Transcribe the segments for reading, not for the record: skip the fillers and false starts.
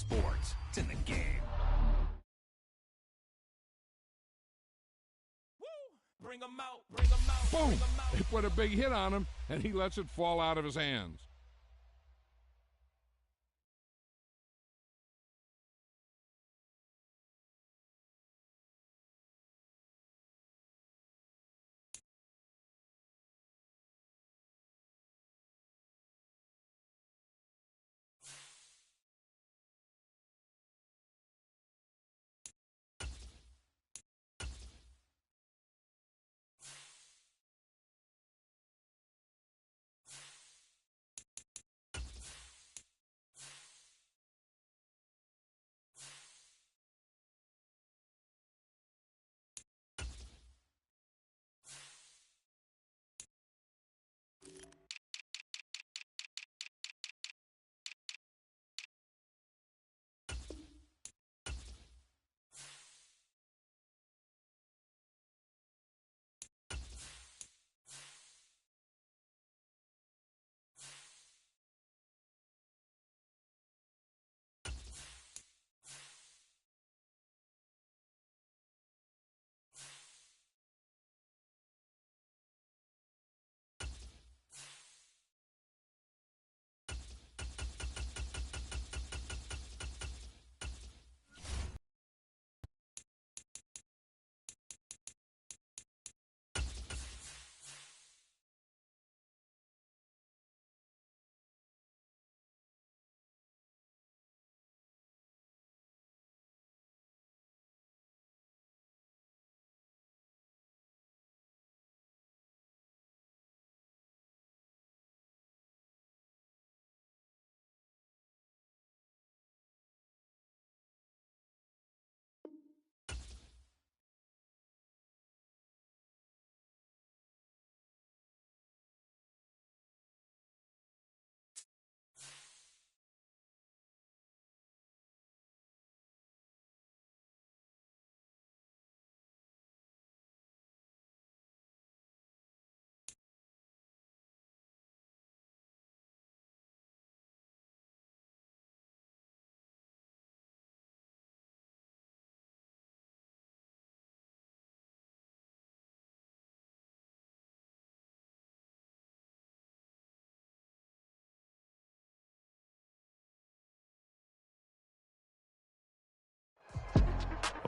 sports. It's in the game. Bring him out, bring him out. Boom! They put a big hit on him, and he lets it fall out of his hands.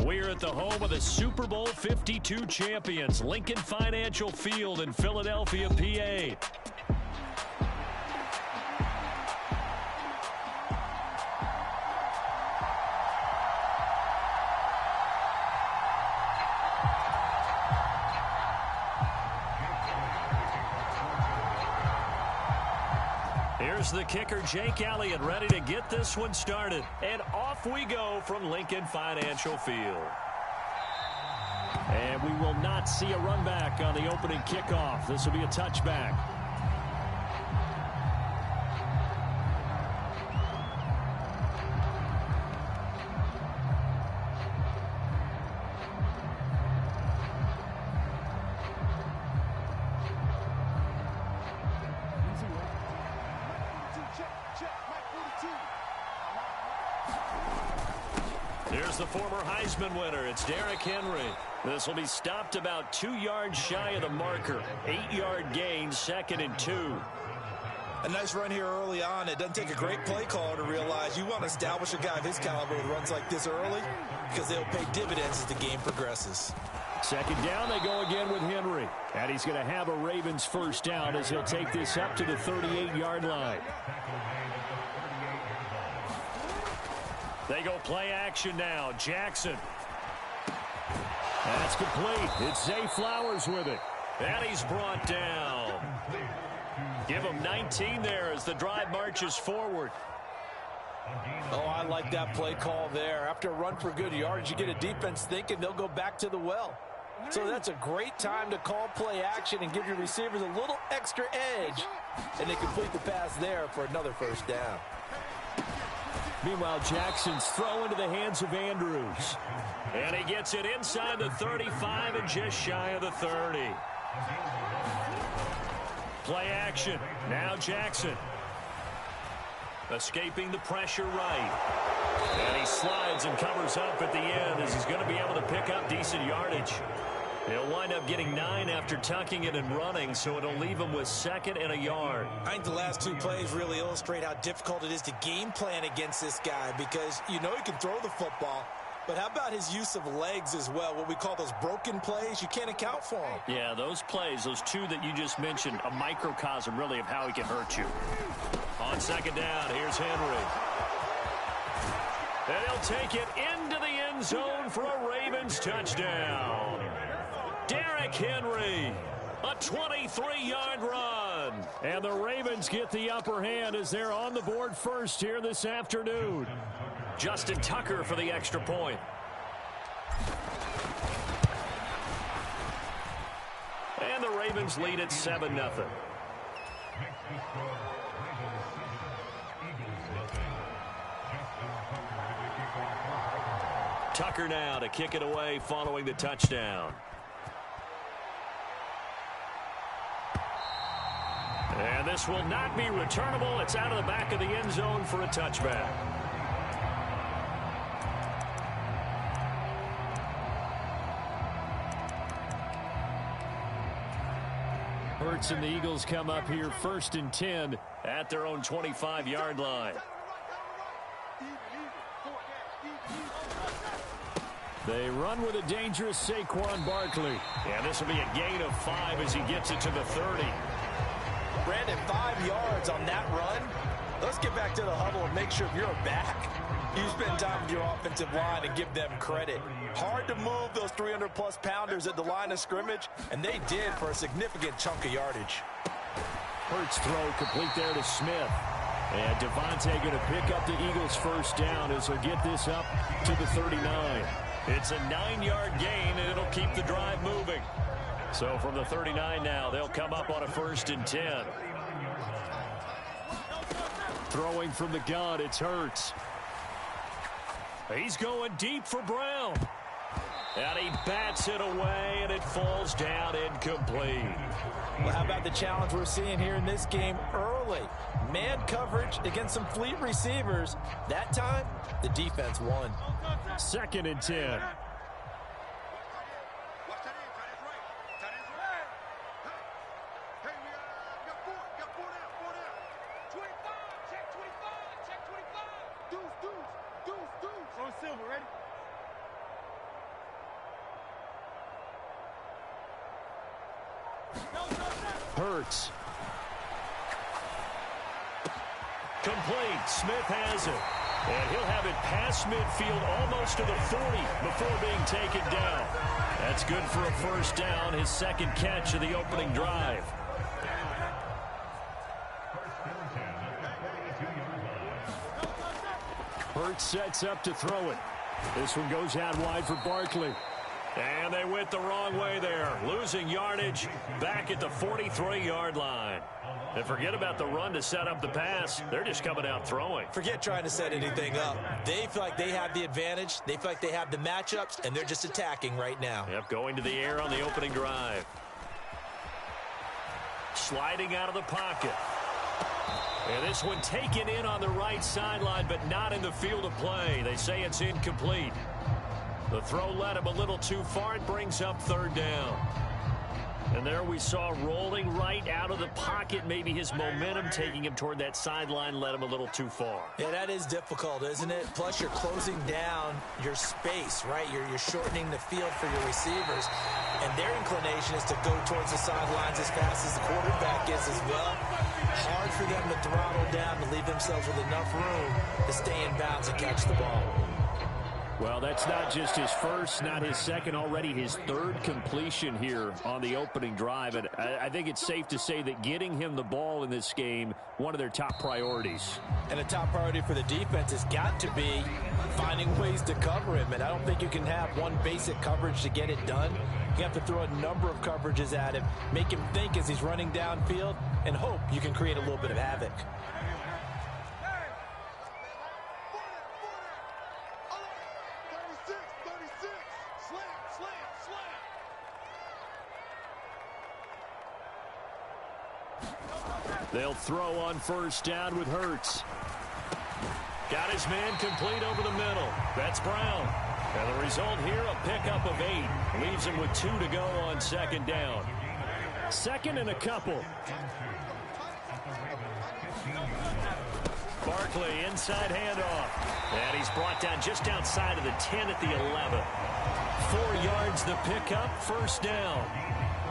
We're at the home of the Super Bowl 52 champions, Lincoln Financial Field in Philadelphia, PA. Here's the kicker, Jake Elliott, ready to get this one started. And off we go from Lincoln Financial Field. And we will not see a run back on the opening kickoff. This will be a touchback. Here's the former Heisman winner. It's Derrick Henry. This will be stopped about 2 yards shy of the marker. 8-yard gain, 2nd and 2. A nice run here early on. It doesn't take a great play caller to realize you want to establish a guy of his caliber with runs like this early because they'll pay dividends as the game progresses. 2nd down, they go again with Henry. And he's going to have a Ravens first down as he'll take this up to the 38-yard line. They go play action now. Jackson. That's complete. It's Zay Flowers with it. And he's brought down. Give him 19 there as the drive marches forward. Oh, I like that play call there. After a run for good yards, you get a defense thinking they'll go back to the well. So that's a great time to call play action and give your receivers a little extra edge. And they complete the pass there for another first down. Meanwhile, Jackson's throw into the hands of Andrews. And he gets it inside the 35 and just shy of the 30. Play action. Now Jackson. Escaping the pressure right. And he slides and covers up at the end as he's going to be able to pick up decent yardage. He'll wind up getting 9 after tucking it and running, so it'll leave him with 2nd and a yard. I think the last 2 plays really illustrate how difficult it is to game plan against this guy because you know he can throw the football, but how about his use of legs as well, what we call those broken plays? You can't account for them. Yeah, those plays, those 2 that you just mentioned, a microcosm really of how he can hurt you. On 2nd down, here's Henry. And he'll take it into the end zone for a Ravens touchdown. Derrick Henry, a 23-yard run. And the Ravens get the upper hand as they're on the board first here this afternoon. Justin Tucker for the extra point. And the Ravens lead at 7-0. Tucker now to kick it away following the touchdown. And this will not be returnable. It's out of the back of the end zone for a touchback. Hurts and the Eagles come up here 1st and 10 at their own 25-yard line. They run with a dangerous Saquon Barkley. And this will be a gain of 5 as he gets it to the 30. Brandon, 5 yards on that run. Let's get back to the huddle and make sure you're back. You spend time with your offensive line and give them credit. Hard to move those 300-plus pounders at the line of scrimmage, and they did for a significant chunk of yardage. Hurts throw complete there to Smith. And Devontae going to pick up the Eagles' first down as they'll get this up to the 39. It's a 9-yard gain, and it'll keep the drive moving. So from the 39 now, they'll come up on a 1st and 10. Throwing from the gun, it's Hurts. He's going deep for Brown. And he bats it away, and it falls down incomplete. Well, how about the challenge we're seeing here in this game early? Man coverage against some fleet receivers. That time, the defense won. 2nd and 10. Hurts. Complete. Smith has it. And he'll have it past midfield almost to the 40 before being taken down. That's good for a 1st down, his 2nd catch of the opening drive. Hurts sets up to throw it. This one goes out wide for Barkley. And they went the wrong way there, losing yardage back at the 43-yard line. And forget about the run to set up the pass. They're just coming out throwing. Forget trying to set anything up. They feel like they have the advantage. They feel like they have the matchups, and they're just attacking right now. Yep, going to the air on the opening drive. Sliding out of the pocket. And this one taken in on the right sideline, but not in the field of play. They say it's incomplete. The throw led him a little too far. It brings up 3rd down. And there we saw rolling right out of the pocket. Maybe his momentum taking him toward that sideline led him a little too far. Yeah, that is difficult, isn't it? Plus, you're closing down your space, right? You're shortening the field for your receivers. And their inclination is to go towards the sidelines as fast as the quarterback is as well. Hard for them to throttle down to leave themselves with enough room to stay in bounds and catch the ball. Well, that's not just his first, not his second, already his 3rd completion here on the opening drive. And I think it's safe to say that getting him the ball in this game, one of their top priorities. And a top priority for the defense has got to be finding ways to cover him. And I don't think you can have one basic coverage to get it done. You have to throw a number of coverages at him, make him think as he's running downfield, and hope you can create a little bit of havoc. They'll throw on 1st down with Hurts. Got his man complete over the middle. That's Brown. And the result here, a pickup of 8. Leaves him with 2 to go on second down. Second and a couple. Barkley, inside handoff. And he's brought down just outside of the 10 at the 11. 4 yards the pickup, first down.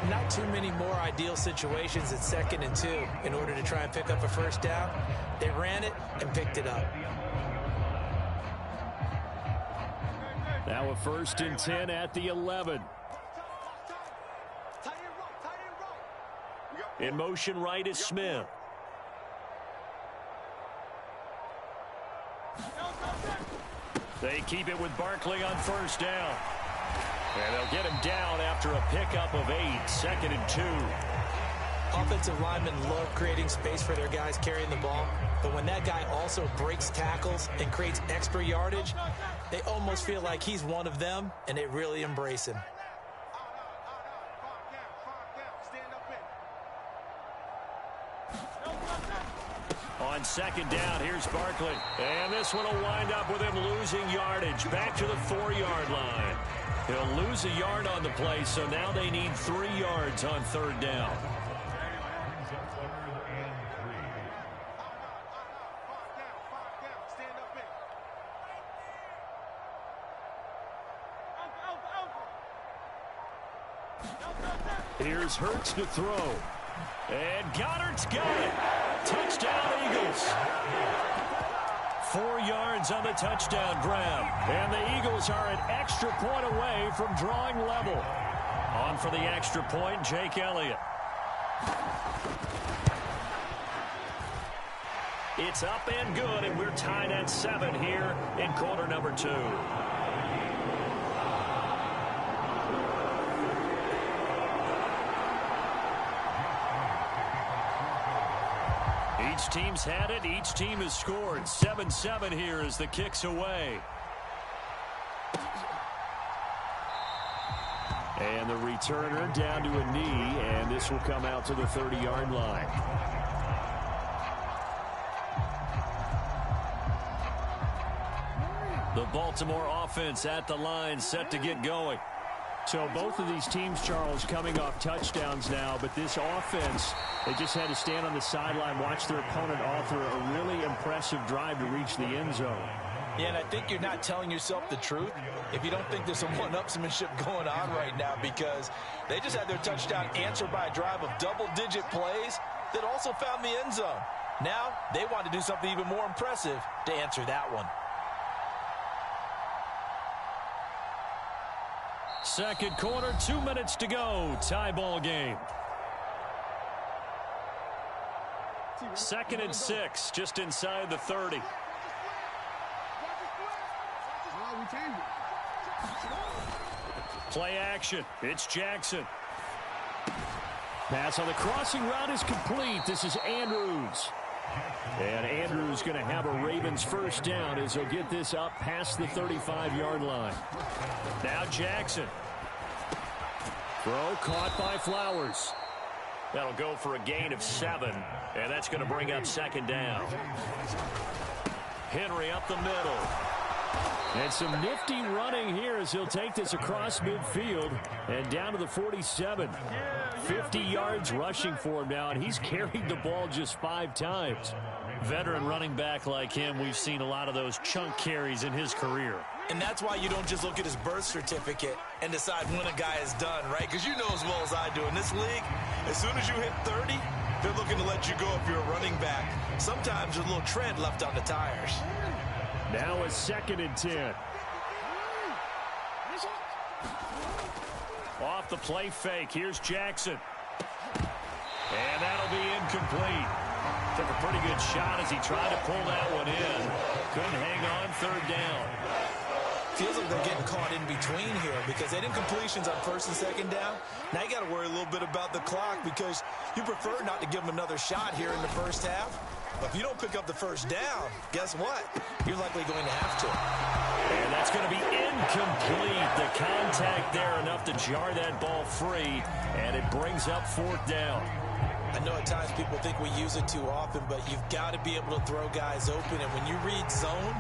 Not too many more ideal situations at 2nd and 2 in order to try and pick up a first down. They ran it and picked it up. Now a 1st and 10 at the 11. In motion right is Smith. They keep it with Barkley on first down. And they'll get him down after a pickup of 8, 2nd and 2. Offensive linemen love creating space for their guys carrying the ball. But when that guy also breaks tackles and creates extra yardage, they almost feel like he's one of them, and they really embrace him. On 2nd down, here's Barkley. And this one will wind up with him losing yardage. Back to the 4-yard line. He'll lose a yard on the play, so now they need 3 yards on 3rd down. Here's Hurts to throw. And Goddard's got it. Touchdown, Eagles. 4 yards on the touchdown grab. And the Eagles are an extra point away from drawing level. On for the extra point, Jake Elliott. It's up and good, and we're tied at 7 here in quarter number 2. Each team's had it. Each team has scored. 7-7 here as the kick's away. And the returner down to a knee, and this will come out to the 30-yard line. The Baltimore offense at the line, set to get going. So both of these teams, Charles, coming off touchdowns now, but this offense, they just had to stand on the sideline, watch their opponent author a really impressive drive to reach the end zone. Yeah, and I think you're not telling yourself the truth if you don't think there's some one-upsmanship going on right now, because they just had their touchdown answered by a drive of double-digit plays that also found the end zone. Now they want to do something even more impressive to answer that one. Second quarter, 2 minutes to go. Tie ball game. 2nd and 6, just inside the 30. Play action. It's Jackson. Pass on the crossing route is complete. This is Andrews. And Andrews going to have a Ravens first down as he'll get this up past the 35-yard line. Now Jackson. Throw caught by Flowers. That'll go for a gain of 7, and that's going to bring up 2nd down. Henry up the middle. And some nifty running here as he'll take this across midfield and down to the 47. 50 yards rushing for him now, and he's carried the ball just 5 times. Veteran running back like him, we've seen a lot of those chunk carries in his career. And that's why you don't just look at his birth certificate and decide when a guy is done, right? Because you know as well as I do, in this league, as soon as you hit 30, they're looking to let you go if you're a running back. Sometimes there's a little tread left on the tires. Now a 2nd and 10. Off the play fake. Here's Jackson. And that'll be incomplete. Took a pretty good shot as he tried to pull that one in. Couldn't hang on, 3rd down. Feels like they're getting caught in between here because they did completions on 1st and 2nd down. Now you got to worry a little bit about the clock because you prefer not to give them another shot here in the first half. But if you don't pick up the first down, guess what? You're likely going to have to. And that's going to be incomplete. The contact there enough to jar that ball free, and it brings up 4th down. I know at times people think we use it too often, but you've got to be able to throw guys open. And when you read zone,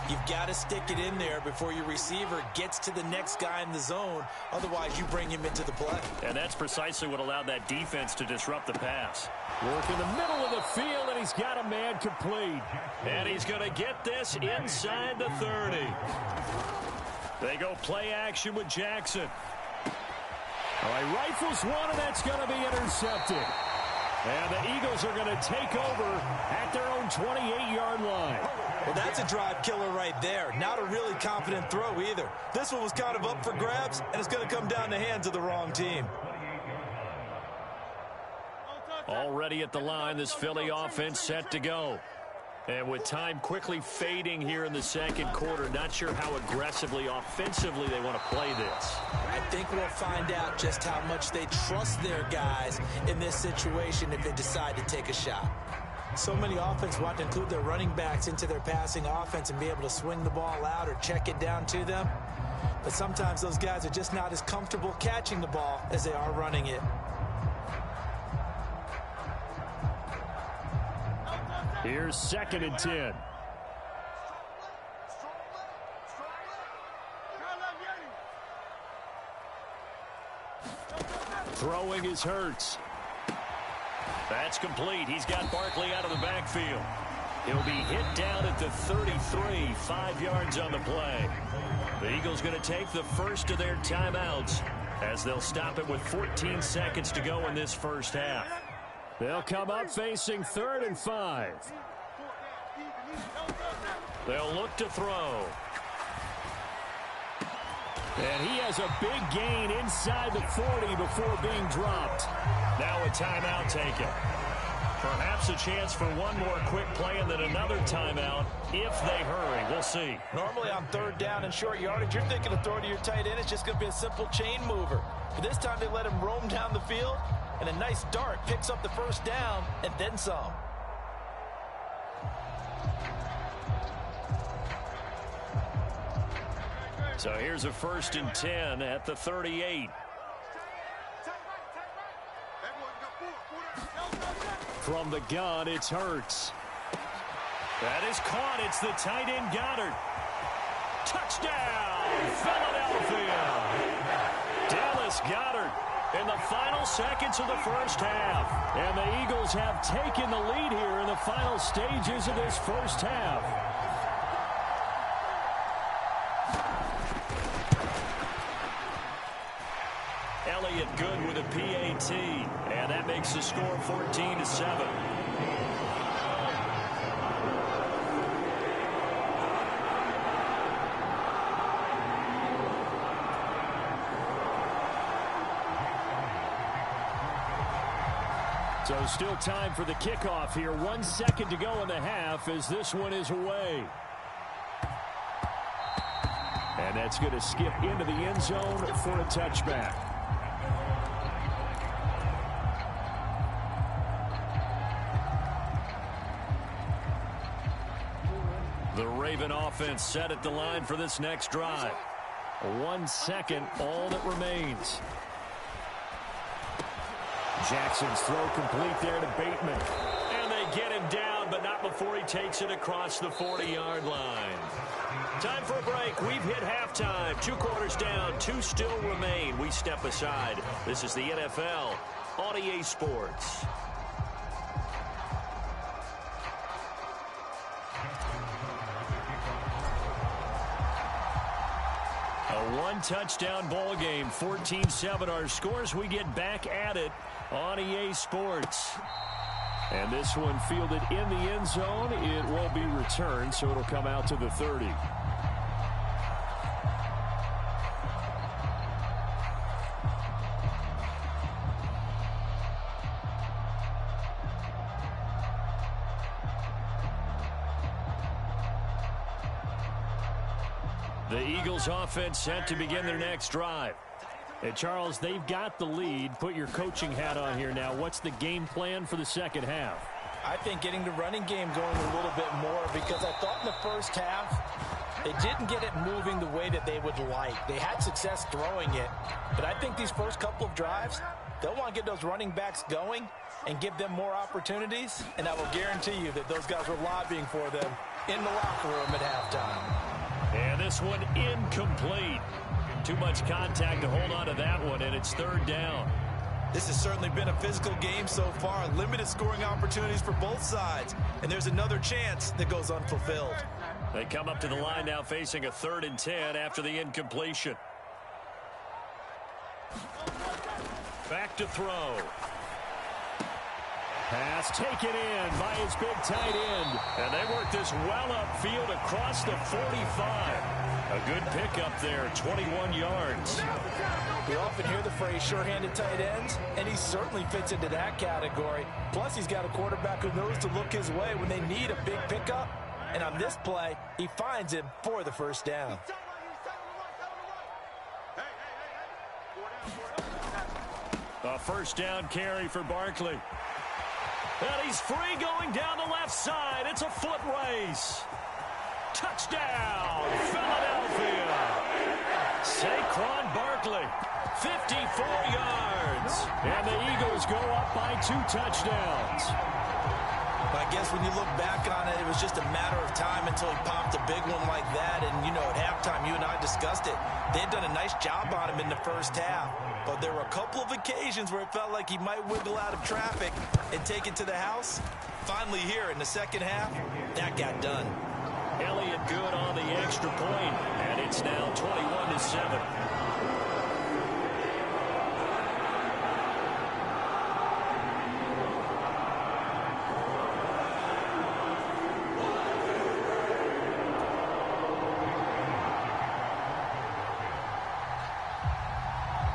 you've got to stick it in there before your receiver gets to the next guy in the zone. Otherwise, you bring him into the play. And that's precisely what allowed that defense to disrupt the pass. Work in the middle of the field, and he's got a man complete. And he's going to get this inside the 30. They go play action with Jackson. All right, rifles one, and that's going to be intercepted. And the Eagles are going to take over at their own 28-yard line. Well, that's a drive killer right there. Not a really confident throw either. This one was kind of up for grabs, and it's going to come down the hands of the wrong team. Already at the line, this Philly offense set to go. And with time quickly fading here in the second quarter, not sure how aggressively, offensively they want to play this. I think we'll find out just how much they trust their guys in this situation if they decide to take a shot. So many offenses want to include their running backs into their passing offense and be able to swing the ball out or check it down to them. But sometimes those guys are just not as comfortable catching the ball as they are running it. Here's 2nd and 10. Throwing is Hurts. That's complete. He's got Barkley out of the backfield. He'll be hit down at the 33, 5 yards on the play. The Eagles going to take the first of their timeouts as they'll stop it with 14 seconds to go in this first half. They'll come up facing 3rd and 5. They'll look to throw. And he has a big gain inside the 40 before being dropped. Now a timeout taken. Perhaps a chance for one more quick play and then another timeout if they hurry. We'll see. Normally on 3rd down and short yardage, you're thinking of throwing to your tight end. It's just going to be a simple chain mover. But this time they let him roam down the field. And a nice dart picks up the first down and then some. So here's a 1st and 10 at the 38. From the gun, it's Hurts. That is caught. It's the tight end Goddard. Touchdown, Philadelphia. Dallas Goddard in the final seconds of the first half. And the Eagles have taken the lead here in the final stages of this first half. Elliott good with a PAT. And that makes the score 14-7. So still time for the kickoff here. 1 second to go in the half as this one is away. And that's going to skip into the end zone for a touchback. The Raven offense set at the line for this next drive. 1 second, all that remains. Jackson's throw complete there to Bateman. And they get him down, but not before he takes it across the 40-yard line. Time for a break. We've hit halftime. 2 quarters down, 2 still remain. We step aside. This is the NFL on EA Sports. A 1-touchdown ball game, 14-7 our scores. We get back at it on EA Sports. And this one fielded in the end zone. It will be returned, so it'll come out to the 30. The Eagles offense set to begin their next drive. Hey, Charles, they've got the lead. Put your coaching hat on here now. What's the game plan for the second half? I think getting the running game going a little bit more, because I thought in the first half they didn't get it moving the way that they would like. They had success throwing it, but I think these first couple of drives, They'll want to get those running backs going and give them more opportunities, and I will guarantee you that those guys were lobbying for them in the locker room at halftime. And this one incomplete. Too much contact to hold on to that one, and it's third down. This has certainly been a physical game so far. Limited scoring opportunities for both sides, and there's another chance that goes unfulfilled. They come up to the line now facing a 3rd and 10 after the incompletion. Back to throw. Pass taken in by his big tight end. And they work this well upfield across the 45. A good pickup there, 21 yards. We often hear the phrase sure-handed tight ends, and he certainly fits into that category. Plus, he's got a quarterback who knows to look his way when they need a big pickup. And on this play, he finds him for the first down. A first down carry for Barkley. And he's free going down the left side. It's a foot race. Touchdown, Philadelphia. Saquon Barkley, 54 yards. And the Eagles go up by 2 touchdowns. I guess when you look back on it, it was just a matter of time until he popped a big one like that. And, you know, at halftime, you and I discussed it. They had done a nice job on him in the first half. But there were a couple of occasions where it felt like he might wiggle out of traffic and take it to the house. Finally here in the second half, that got done. Elliott good on the extra point, and it's now 21-7.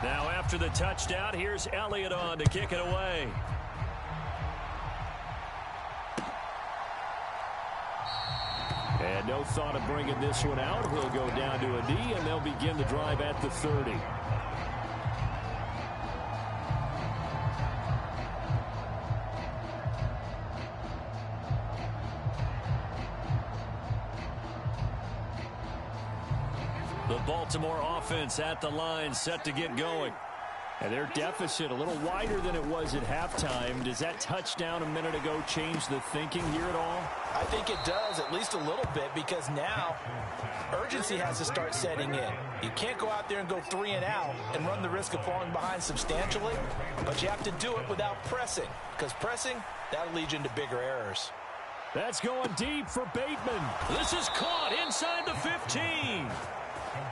Now after the touchdown, here's Elliott on to kick it away. And no thought of bringing this one out. He'll go down to a knee, and they'll begin the drive at the 30. The Baltimore offense at the line, set to get going. And their deficit a little wider than it was at halftime. Does that touchdown a minute ago change the thinking here at all? I think it does, at least a little bit, because now urgency has to start setting in. You can't go out there and go 3 and out and run the risk of falling behind substantially, but you have to do it without pressing, because pressing, that'll lead you into bigger errors. That's going deep for Bateman. This is caught inside the 15.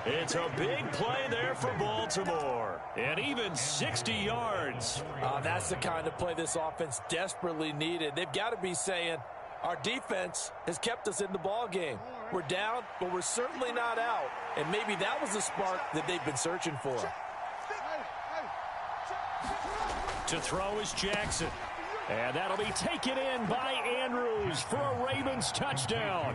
It's a big play there for Baltimore. And even 60 yards. That's the kind of play this offense desperately needed. They've got to be saying, our defense has kept us in the ball game. We're down, but we're certainly not out. And maybe that was the spark that they've been searching for. To throw is Jackson. And that'll be taken in by Andrews for a Ravens touchdown.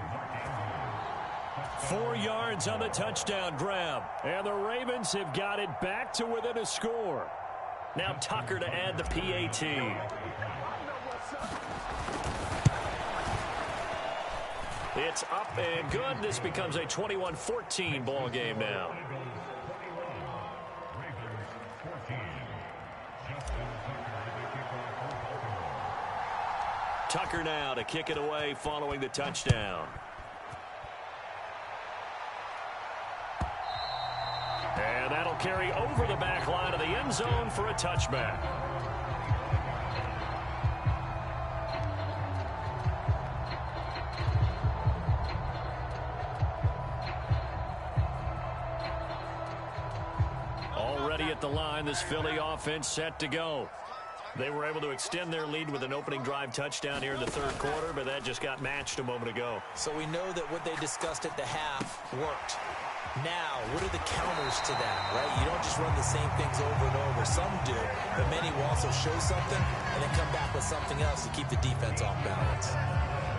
4 yards on the touchdown grab. And the Ravens have got it back to within a score. Now Tucker to add the PAT. It's up and good. This becomes a 21-14 ball game now. Tucker now to kick it away following the touchdown. And that'll carry over the back line of the end zone for a touchback. Already at the line, this Philly offense set to go. They were able to extend their lead with an opening drive touchdown here in the third quarter, but that just got matched a moment ago. So we know that what they discussed at the half worked. Now, what are the counters to that, right? You don't just run the same things over and over. Some do, but many will also show something and then come back with something else to keep the defense off balance.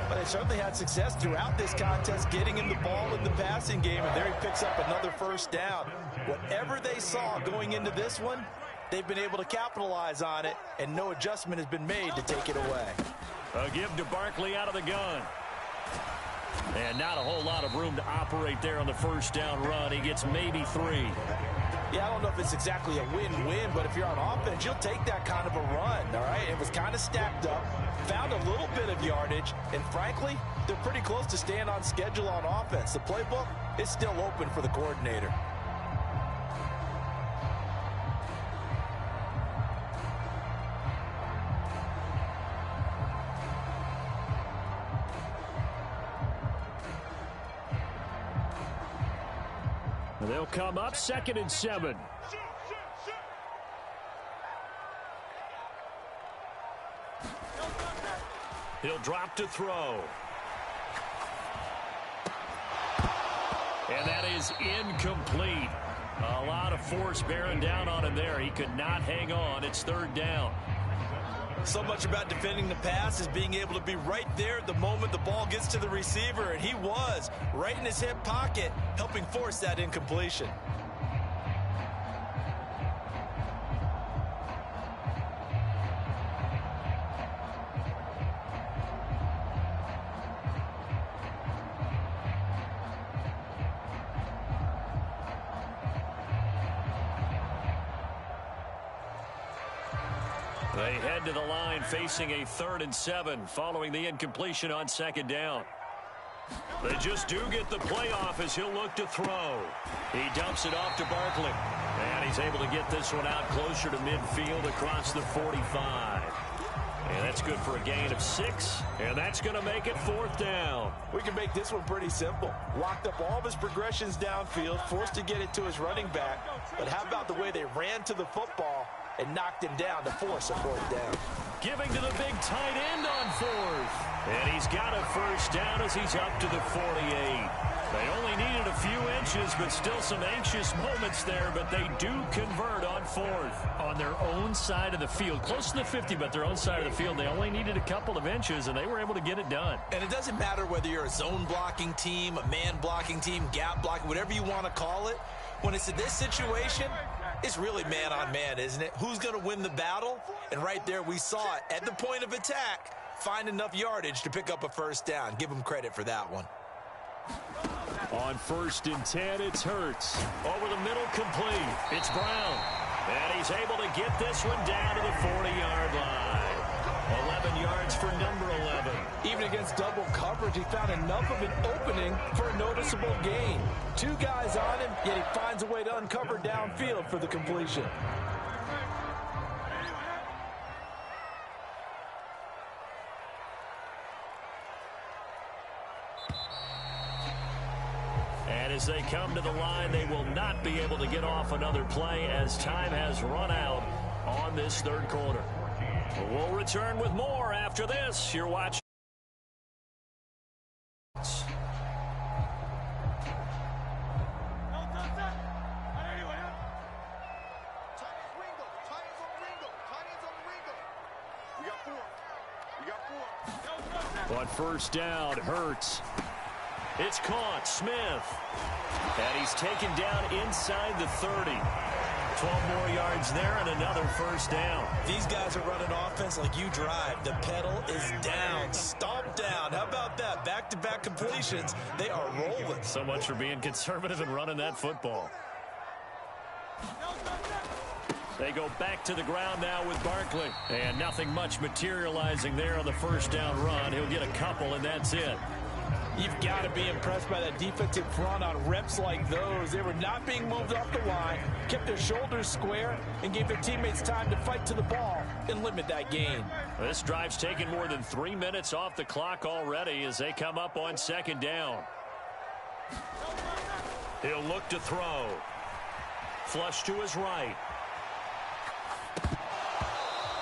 But they certainly had success throughout this contest, getting him the ball in the passing game, and there he picks up another first down. Whatever they saw going into this one, they've been able to capitalize on it, and no adjustment has been made to take it away. A give to Barkley out of the gun. And not a whole lot of room to operate there on the first down run. He gets maybe 3. Yeah, I don't know if it's exactly a win-win, but if you're on offense, you'll take that kind of a run, all right? It was kind of stacked up, found a little bit of yardage, and frankly, they're pretty close to staying on schedule on offense. The playbook is still open for the coordinator. They'll come up 2nd and 7. He'll drop to throw. And that is incomplete. A lot of force bearing down on him there. He could not hang on. It's 3rd down. So much about defending the pass is being able to be right there at the moment the ball gets to the receiver, and he was right in his hip pocket, helping force that incompletion. They head to the line facing a 3rd and 7 following the incompletion on 2nd down. They just do get the playoff as he'll look to throw. He dumps it off to Barkley. And he's able to get this one out closer to midfield across the 45. And that's good for a gain of 6. And that's going to make it 4th down. We can make this one pretty simple. Locked up all of his progressions downfield, forced to get it to his running back. But how about the way they ran to the football and knocked him down to force a 4th down? Giving to the big tight end on 4th. And he's got a 1st down as he's up to the 48. They only needed a few inches, but still some anxious moments there, but they do convert on 4th. On their own side of the field, close to the 50, but their own side of the field. They only needed a couple of inches, and they were able to get it done. And it doesn't matter whether you're a zone blocking team, a man blocking team, gap blocking, whatever you want to call it. When it's in this situation, it's really man-on-man, isn't it? Who's going to win the battle? And right there we saw it. At the point of attack, find enough yardage to pick up a 1st down. Give them credit for that one. On 1st and 10, it's Hurts. Over the middle, complete. It's Brown. And he's able to get this one down to the 40-yard line. 11 yards for number 11. Even against double coverage, he found enough of an opening for a noticeable gain. 2 guys on him, yet he finds a way to uncover downfield for the completion. And as they come to the line, they will not be able to get off another play as time has run out on this 3rd quarter. We'll return with more after this. You're watching. On 1st down, Hurts. It's caught. Smith. And he's taken down inside the 30. 12 more yards there and another 1st down. These guys are running offense like you drive. The pedal is down. Stomp down. How about that? Back-to-back completions. They are rolling. So much for being conservative and running that football. They go back to the ground now with Barkley. And nothing much materializing there on the 1st down run. He'll get a couple, and that's it. You've got to be impressed by that defensive front on reps like those. They were not being moved off the line, kept their shoulders square, and gave their teammates time to fight to the ball and limit that gain. This drive's taken more than 3 minutes off the clock already as they come up on 2nd down. He'll look to throw. Flush to his right.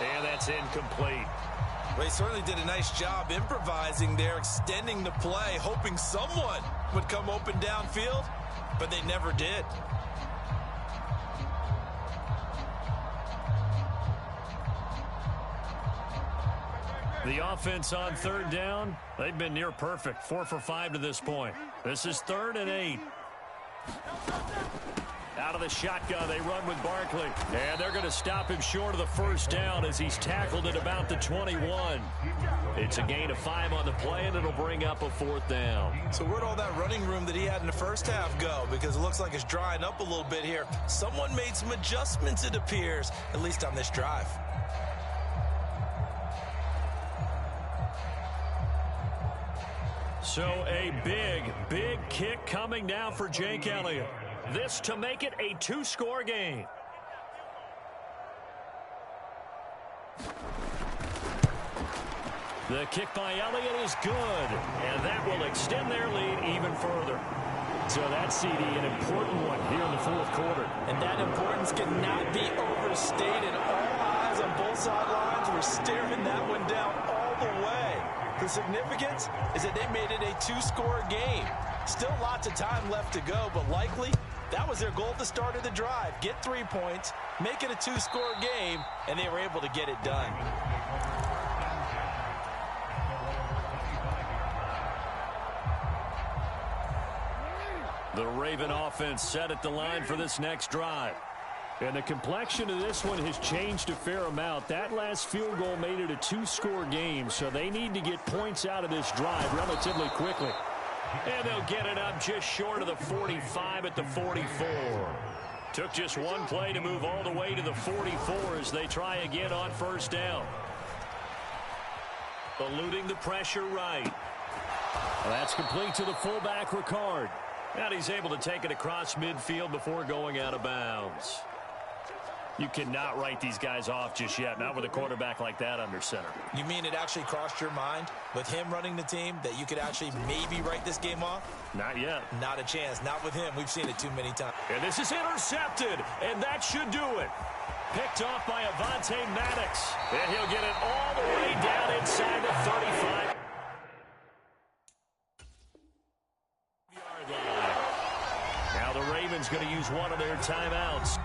And that's incomplete. They certainly did a nice job improvising there, extending the play, hoping someone would come open downfield, but they never did. The offense on 3rd down, they've been near perfect. 4 for 5 to this point. This is 3rd and 8. Out of the shotgun, they run with Barkley. And they're going to stop him short of the first down as he's tackled at about the 21. It's a gain of 5 on the play, and it'll bring up a 4th down. So where'd all that running room that he had in the first half go? Because it looks like it's drying up a little bit here. Someone made some adjustments, it appears, at least on this drive. So a big kick coming now for Jake Elliott. This to make it a 2-score game. The kick by Elliott is good, and that will extend their lead even further. So that's, CD, an important one here in the 4th quarter. And that importance cannot be overstated. All eyes on both sidelines were staring that one down all the way. The significance is that they made it a 2-score game. Still lots of time left to go, but likely that was their goal at the start of the drive. Get 3 points, make it a 2-score game, and they were able to get it done. The Raven offense set at the line for this next drive. And the complexion of this one has changed a fair amount. That last field goal made it a 2-score game, so they need to get points out of this drive relatively quickly. And they'll get it up just short of the 45 at the 44. Took just one play to move all the way to the 44 as they try again on first down. Eluding the pressure right. Well, that's complete to the fullback, Ricard. And he's able to take it across midfield before going out of bounds. You cannot write these guys off just yet, not with a quarterback like that under center. You mean it actually crossed your mind with him running the team that you could actually maybe write this game off? Not yet. Not a chance. Not with him. We've seen it too many times. And this is intercepted, and that should do it. Picked off by Avonte Maddox. And he'll get it all the way down inside the 35. Now the Ravens going to use one of their timeouts.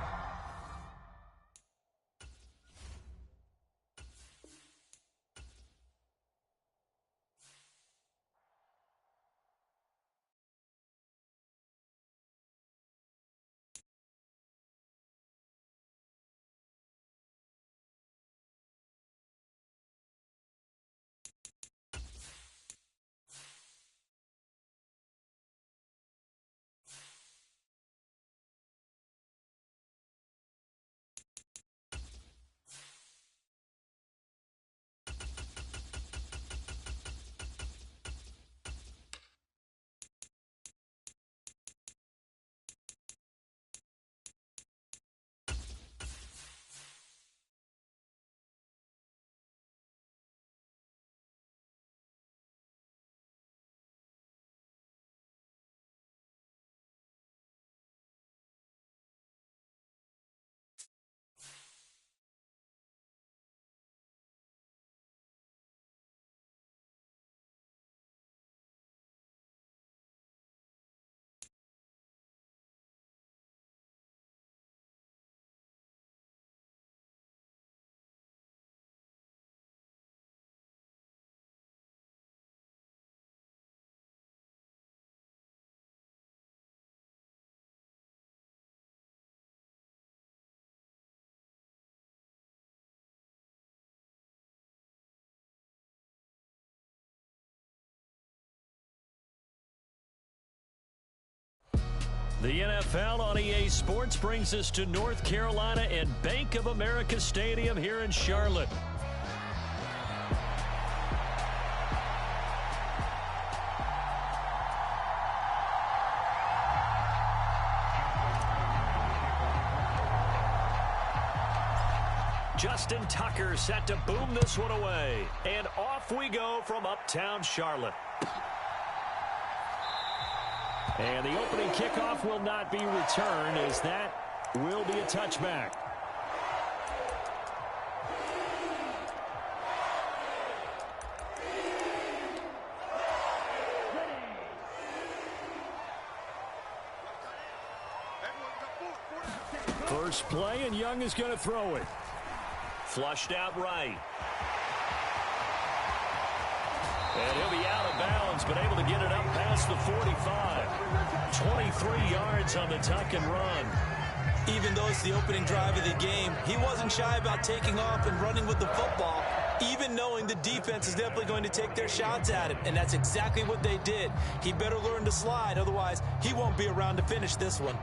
The NFL on EA Sports brings us to North Carolina and Bank of America Stadium here in Charlotte. Justin Tucker set to boom this one away. And off we go from uptown Charlotte. And the opening kickoff will not be returned, as that will be a touchback. First play, and Young is going to throw it. Flushed out right. And he'll be out of bounds, but able to get it up past the 45. 23 yards on the tuck and run. Even though it's the opening drive of the game, he wasn't shy about taking off and running with the football, even knowing the defense is definitely going to take their shots at him, and that's exactly what they did. He better learn to slide, otherwise he won't be around to finish this one.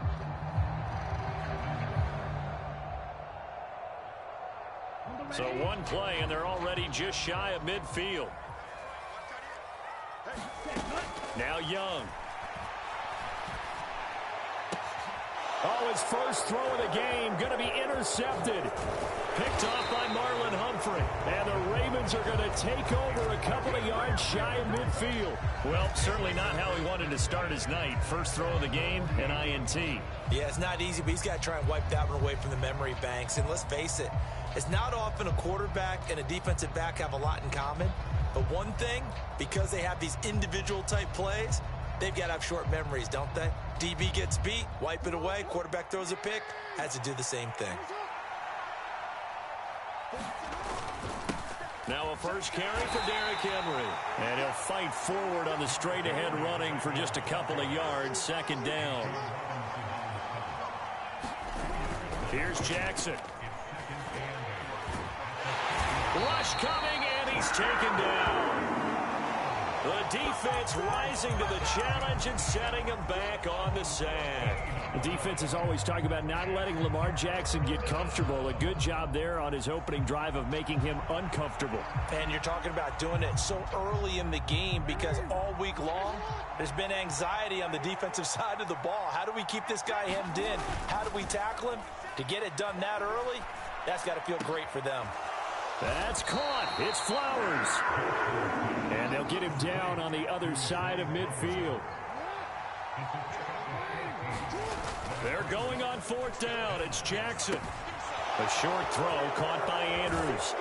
So one play, and they're already just shy of midfield. Now Young. Oh, his first throw of the game going to be intercepted. Picked off by Marlon Humphrey. And the Ravens are going to take over a couple of yards shy of midfield. Well, certainly not how he wanted to start his night. First throw of the game, an INT. Yeah, it's not easy, but he's got to try and wipe that one away from the memory banks. And let's face it, it's not often a quarterback and a defensive back have a lot in common. But one thing, because they have these individual type plays, they've got to have short memories, don't they? DB gets beat, wipe it away, quarterback throws a pick, has to do the same thing. Now a first carry for Derrick Henry. And he'll fight forward on the straight-ahead running for just a couple of yards, second down. Here's Jackson. Rush coming, and he's taken down. The defense rising to the challenge and setting him back on the sack. The defense is always talking about not letting Lamar Jackson get comfortable. A good job there on his opening drive of making him uncomfortable. And you're talking about doing it so early in the game because all week long there's been anxiety on the defensive side of the ball. How do we keep this guy hemmed in? How do we tackle him? To get it done that early, that's got to feel great for them. That's caught. It's Flowers. And they'll get him down on the other side of midfield. They're going on fourth down. It's Jackson. A short throw caught by Andrews.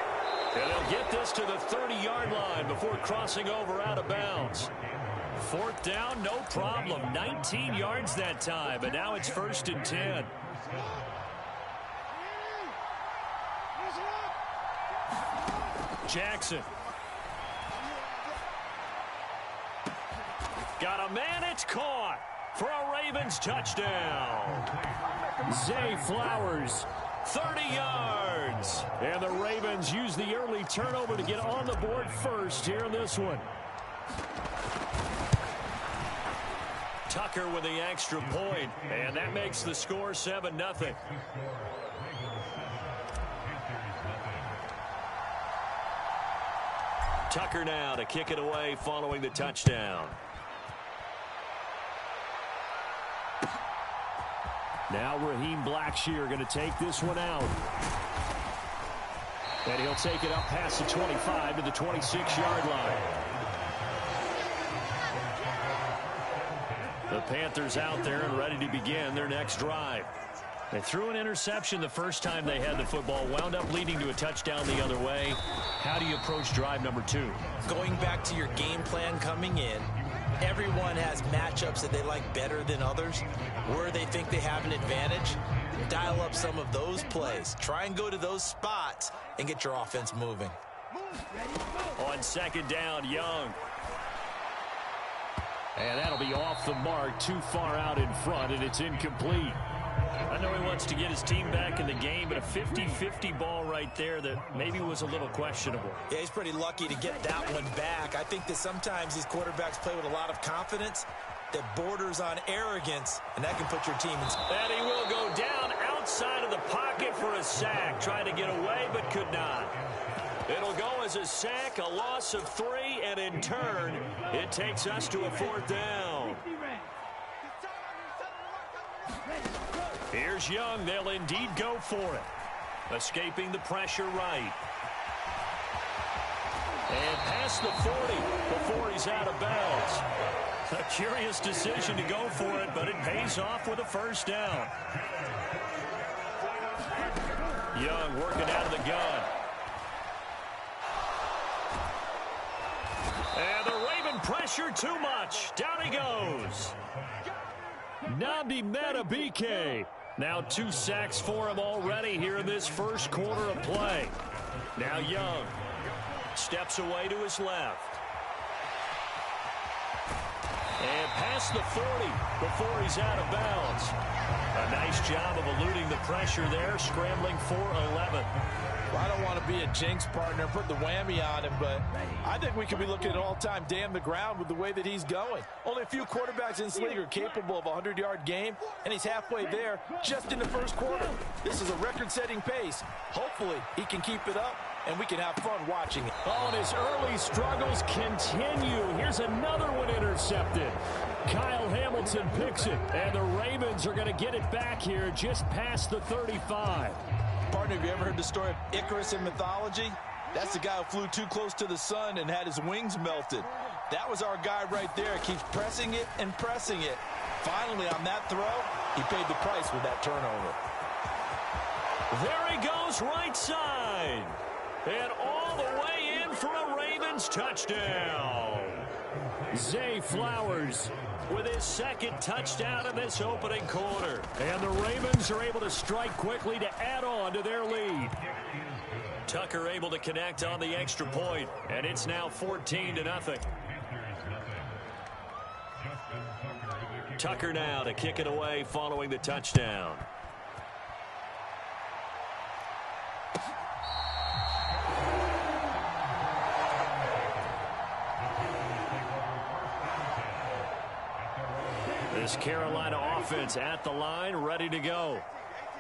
And they'll get this to the 30-yard line before crossing over out of bounds. Fourth down, no problem. 19 yards that time, but now it's 1st and 10. Jackson. Got a man, it's caught for a Ravens touchdown. Zay Flowers, 30 yards. And the Ravens use the early turnover to get on the board first here in this one. Tucker with the extra point, and that makes the score 7-0. Tucker now to kick it away following the touchdown. Now Raheem Blackshear going to take this one out. And he'll take it up past the 25 to the 26-yard line. The Panthers out there and ready to begin their next drive. They threw an interception the first time they had the football, wound up leading to a touchdown the other way. How do you approach drive number 2? Going back to your game plan coming in, everyone has matchups that they like better than others. Where they think they have an advantage, dial up some of those plays. Try and go to those spots and get your offense moving. On second down, Young. And that'll be off the mark, too far out in front, and it's incomplete. I know he wants to get his team back in the game, but a 50-50 ball right there that maybe was a little questionable. Yeah, he's pretty lucky to get that one back. I think that sometimes these quarterbacks play with a lot of confidence that borders on arrogance, and that can put your team in. And he will go down outside of the pocket for a sack. Tried to get away, but could not. It'll go as a sack, a loss of 3, and in turn, it takes us to a 4th down. Here's Young. They'll indeed go for it. Escaping the pressure right. And past the 40 before he's out of bounds. A curious decision to go for it, but it pays off with a 1st down. Young working out of the gun. And the Raven pressure too much. Down he goes. Nnamdi Madubuike. Now 2 sacks for him already here in this first quarter of play. Now Young steps away to his left. And past the 40 before he's out of bounds. A nice job of eluding the pressure there, scrambling for 11. Well, I don't want to be a jinx partner, put the whammy on him, but I think we could be looking at all-time damn the ground with the way that he's going. Only a few quarterbacks in this league are capable of a 100-yard game, and he's halfway there just in the first quarter. This is a record-setting pace. Hopefully, he can keep it up, and we can have fun watching it. Oh, and his early struggles continue. Here's another one intercepted. Kyle Hamilton picks it, and the Ravens are going to get it back here just past the 35. Partner, have you ever heard the story of Icarus in mythology? That's the guy who flew too close to the sun and had his wings melted. That was our guy right there. Keeps pressing it and pressing it. Finally, on that throw, he paid the price with that turnover. There he goes, right side. And all the way in for a Ravens touchdown. Zay Flowers with his second touchdown in this opening quarter. And the Ravens are able to strike quickly to add on to their lead. Tucker able to connect on the extra point, and it's now 14-0. Tucker now to kick it away following the touchdown. This Carolina offense at the line, ready to go.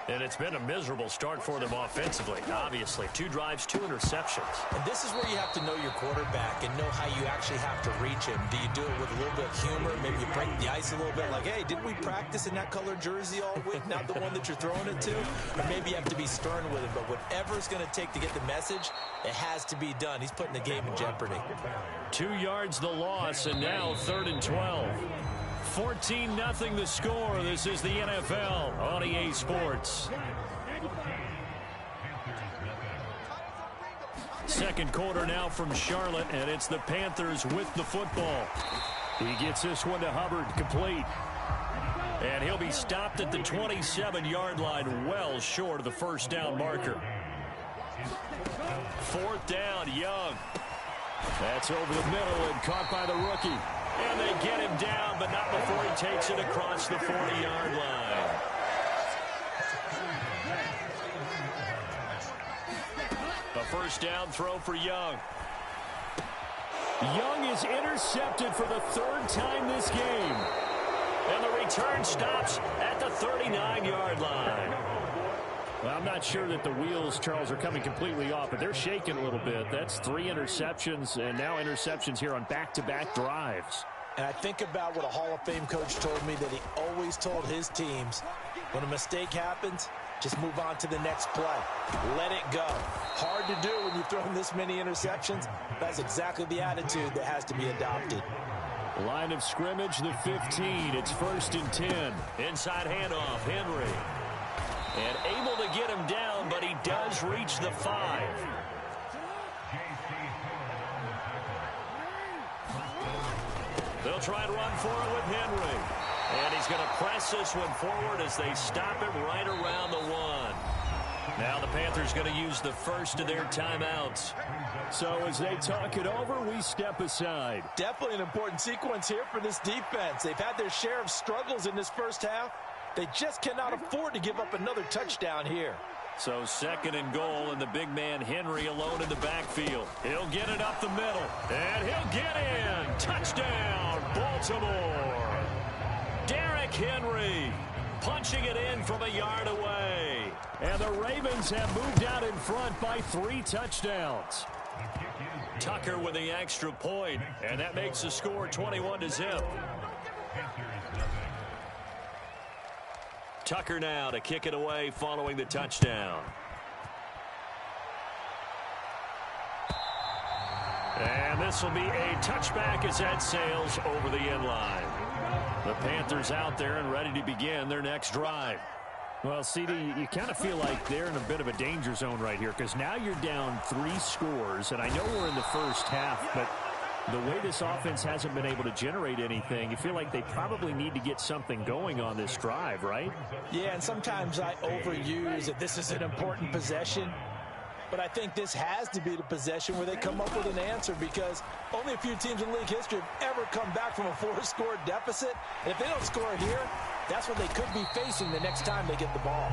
And it's been a miserable start for them offensively, obviously. 2 drives, 2 interceptions. And this is where you have to know your quarterback and know how you actually have to reach him. Do you do it with a little bit of humor? Maybe you break the ice a little bit, like, hey, didn't we practice in that color jersey all week? Not the one that you're throwing it to? Or maybe you have to be stern with him. But whatever it's going to take to get the message, it has to be done. He's putting the game in jeopardy. 2 yards the loss, and now 3rd and 12. 14-0 the score. This is the NFL on EA Sports. Second quarter now from Charlotte, and it's the Panthers with the football. He gets this one to Hubbard, complete. And he'll be stopped at the 27-yard line, well short of the first down marker. 4th down, Young. That's over the middle and caught by the rookie. And they get him down, but not before he takes it across the 40-yard line. A first down throw for Young. Young is intercepted for the 3rd time this game. And the return stops at the 39-yard line. Well, I'm not sure that the wheels, Charles, are coming completely off, but they're shaking a little bit. That's 3 interceptions, and now interceptions here on back-to-back drives. And I think about what a Hall of Fame coach told me, that he always told his teams, when a mistake happens, just move on to the next play. Let it go. Hard to do when you've thrown this many interceptions. That's exactly the attitude that has to be adopted. Line of scrimmage, the 15. It's 1st and 10. Inside handoff, Henry. And able to get him down, but he does reach the 5. They'll try and run for it with Henry. And he's going to press this one forward as they stop it right around the 1. Now the Panthers going to use the first of their timeouts. So as they talk it over, we step aside. Definitely an important sequence here for this defense. They've had their share of struggles in this first half. They just cannot afford to give up another touchdown here. So 2nd and goal, and the big man Henry alone in the backfield. He'll get it up the middle, and he'll get in. Touchdown, Baltimore. Derrick Henry punching it in from a yard away. And the Ravens have moved out in front by 3 touchdowns. Tucker with the extra point, and that makes the score 21-0. Tucker now to kick it away following the touchdown. And this will be a touchback as that sails over the end line. The Panthers out there and ready to begin their next drive. Well, CD, you kind of feel like they're in a bit of a danger zone right here, because now you're down 3 scores, and I know we're in the first half, but the way this offense hasn't been able to generate anything, you feel like they probably need to get something going on this drive, right? Yeah, and sometimes I overuse that this is an important possession. But I think this has to be the possession where they come up with an answer, because only a few teams in league history have ever come back from a 4-score deficit. And if they don't score here, that's what they could be facing the next time they get the ball.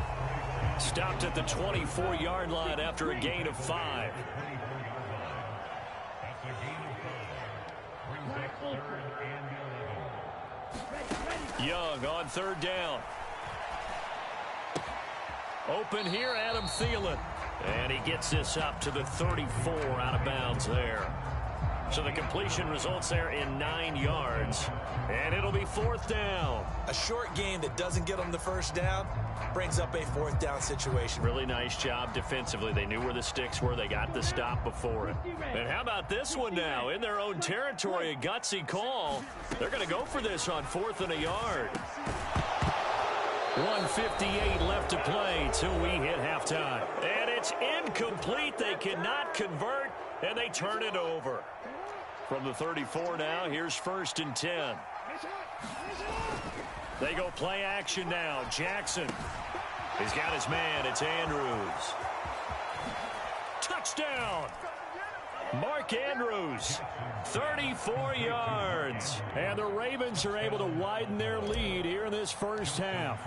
Stopped at the 24-yard line after a gain of 5. Young on 3rd down. Open here, Adam Thielen. And he gets this up to the 34 out of bounds there. So the completion results there in 9 yards. And it'll be 4th down. A short game that doesn't get them the first down brings up a 4th down situation. Really nice job defensively. They knew where the sticks were. They got the stop before it. And how about this one now? In their own territory, a gutsy call. They're going to go for this on 4th and a yard. 1:58 left to play till we hit halftime. And it's incomplete. They cannot convert, and they turn it over. From the 34 now, here's 1st and 10. They go play action now. Jackson. He's got his man. It's Andrews. Touchdown. Mark Andrews, 34 yards. And the Ravens are able to widen their lead here in this first half.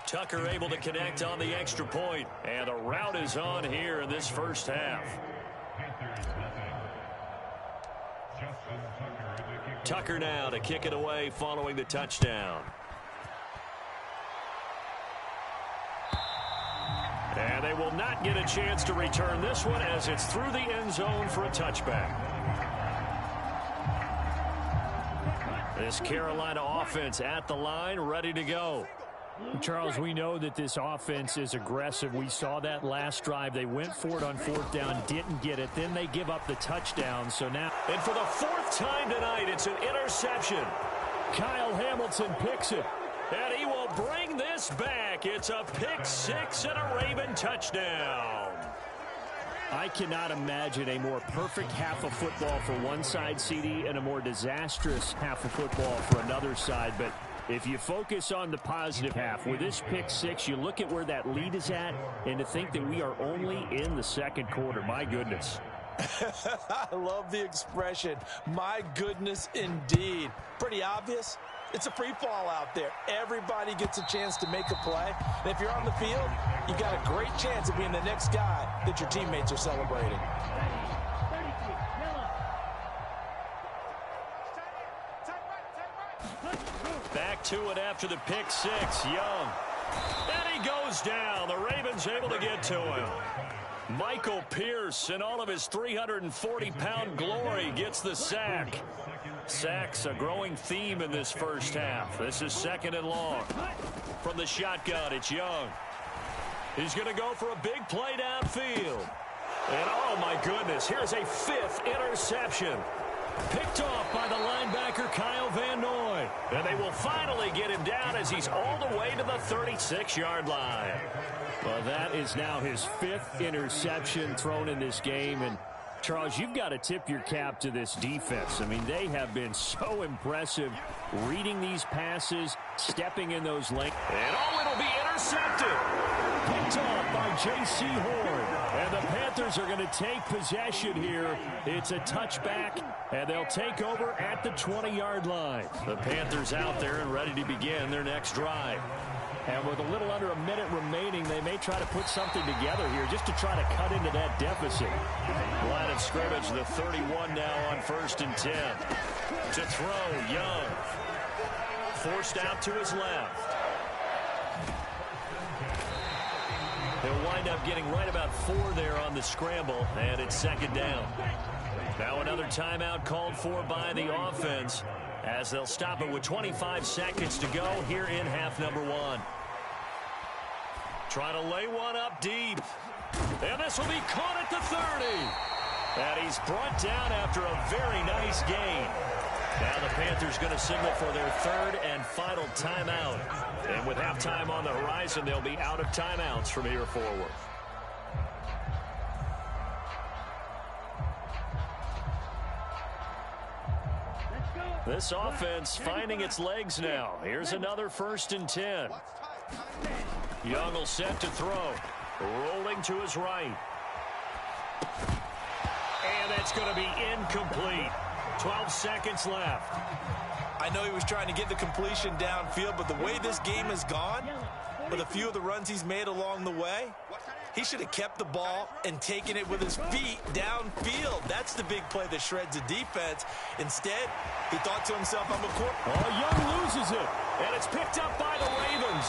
Tucker able to connect on the extra point. And the route is on here in this first half. Tucker now to kick it away following the touchdown. And they will not get a chance to return this one as it's through the end zone for a touchback. This Carolina offense at the line, ready to go. Charles, we know that this offense is aggressive. We saw that last drive. They went for it on 4th down, didn't get it. Then they give up the touchdown. So now, and for the 4th time tonight, it's an interception. Kyle Hamilton picks it. And he will bring this back. It's a pick 6 and a Raven touchdown. I cannot imagine a more perfect half of football for one side, CD, and a more disastrous half of football for another side. But if you focus on the positive half, with this pick 6, you look at where that lead is at, and to think that we are only in the 2nd quarter. My goodness. I love the expression. My goodness, indeed. Pretty obvious. It's a free fall out there. Everybody gets a chance to make a play. And if you're on the field, you got a great chance of being the next guy that your teammates are celebrating. Back to it after the pick 6. Young. And he goes down. The Ravens able to get to him. Michael Pierce, in all of his 340-pound glory, gets the sack. Sacks a growing theme in this first half. This is 2nd and long. From the shotgun, it's Young. He's going to go for a big play downfield. And oh my goodness, here's a 5th interception. Picked off by the linebacker Kyle Van Noy. And they will finally get him down as he's all the way to the 36-yard line. Well, that is now his 5th interception thrown in this game. And Charles, you've got to tip your cap to this defense. I mean, they have been so impressive reading these passes, stepping in those lanes. And oh, it'll be intercepted. Picked off by J.C. Horn. And the Panthers are going to take possession here. It's a touchback, and they'll take over at the 20-yard line. The Panthers out there and ready to begin their next drive. And with a little under a minute remaining, they may try to put something together here just to try to cut into that deficit. Line of scrimmage, the 31 now on 1st and 10. To throw, Young. Forced out to his left. He'll wind up getting right about 4 there on the scramble, and it's 2nd down. Now another timeout called for by the offense, as they'll stop it with 25 seconds to go here in half number 1. Trying to lay one up deep. And this will be caught at the 30. And he's brought down after a very nice gain. Now the Panthers going to signal for their 3rd and final timeout. And with halftime on the horizon, they'll be out of timeouts from here forward. This offense finding its legs now. Here's another 1st and 10. Young will set to throw. Rolling to his right. And that's going to be incomplete. 12 seconds left. I know he was trying to get the completion downfield, but the way this game has gone, with a few of the runs he's made along the way, he should have kept the ball and taken it with his feet downfield. That's the big play that shreds the defense. Instead, he thought to himself, I'm a quarterback. Oh, Young loses it, and it's picked up by the Ravens.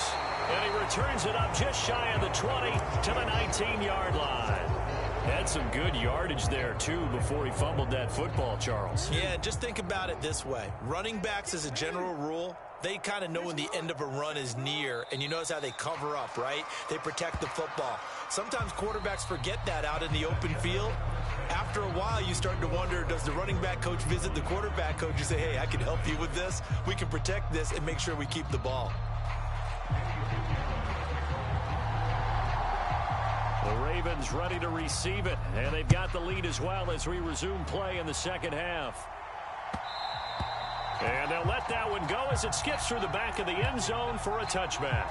And he returns it up just shy of the 20 to the 19-yard line. Had some good yardage there, too, before he fumbled that football, Charles. Yeah, just think about it this way. Running backs, as a general rule, they kind of know when the end of a run is near, and you notice how they cover up, right? They protect the football. Sometimes quarterbacks forget that out in the open field. After a while, you start to wonder, does the running back coach visit the quarterback coach and say, hey, I can help you with this. We can protect this and make sure we keep the ball. The Ravens ready to receive it, and they've got the lead as well as we resume play in the second half. And they'll let that one go as it skips through the back of the end zone for a touchback.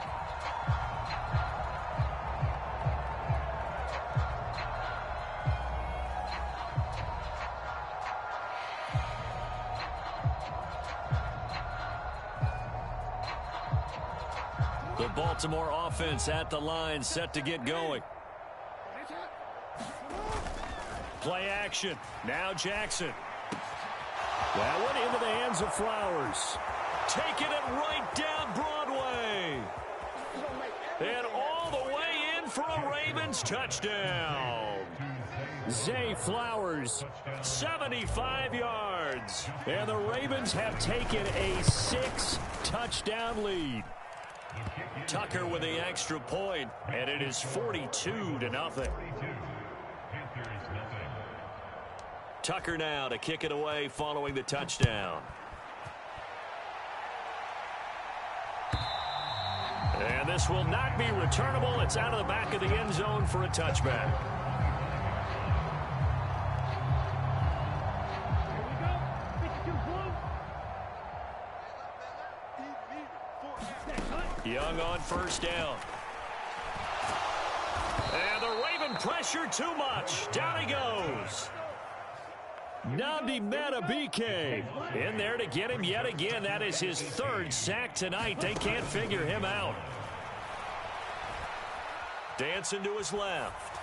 The Baltimore offense at the line, set to get going. Play action. Now Jackson. That went into the hands of Flowers. Taking it right down Broadway. And all the way in for a Ravens touchdown. Zay Flowers, 75 yards. And the Ravens have taken a 6-touchdown lead. Tucker with the extra point, and it is 42-0. Tucker now to kick it away following the touchdown. And this will not be returnable. It's out of the back of the end zone for a touchback. Young on first down. And the Raven pressure too much. Down he goes. Nnamdi Madubuike in there to get him yet again. That is his third sack tonight. They can't figure him out. Dancing to his left.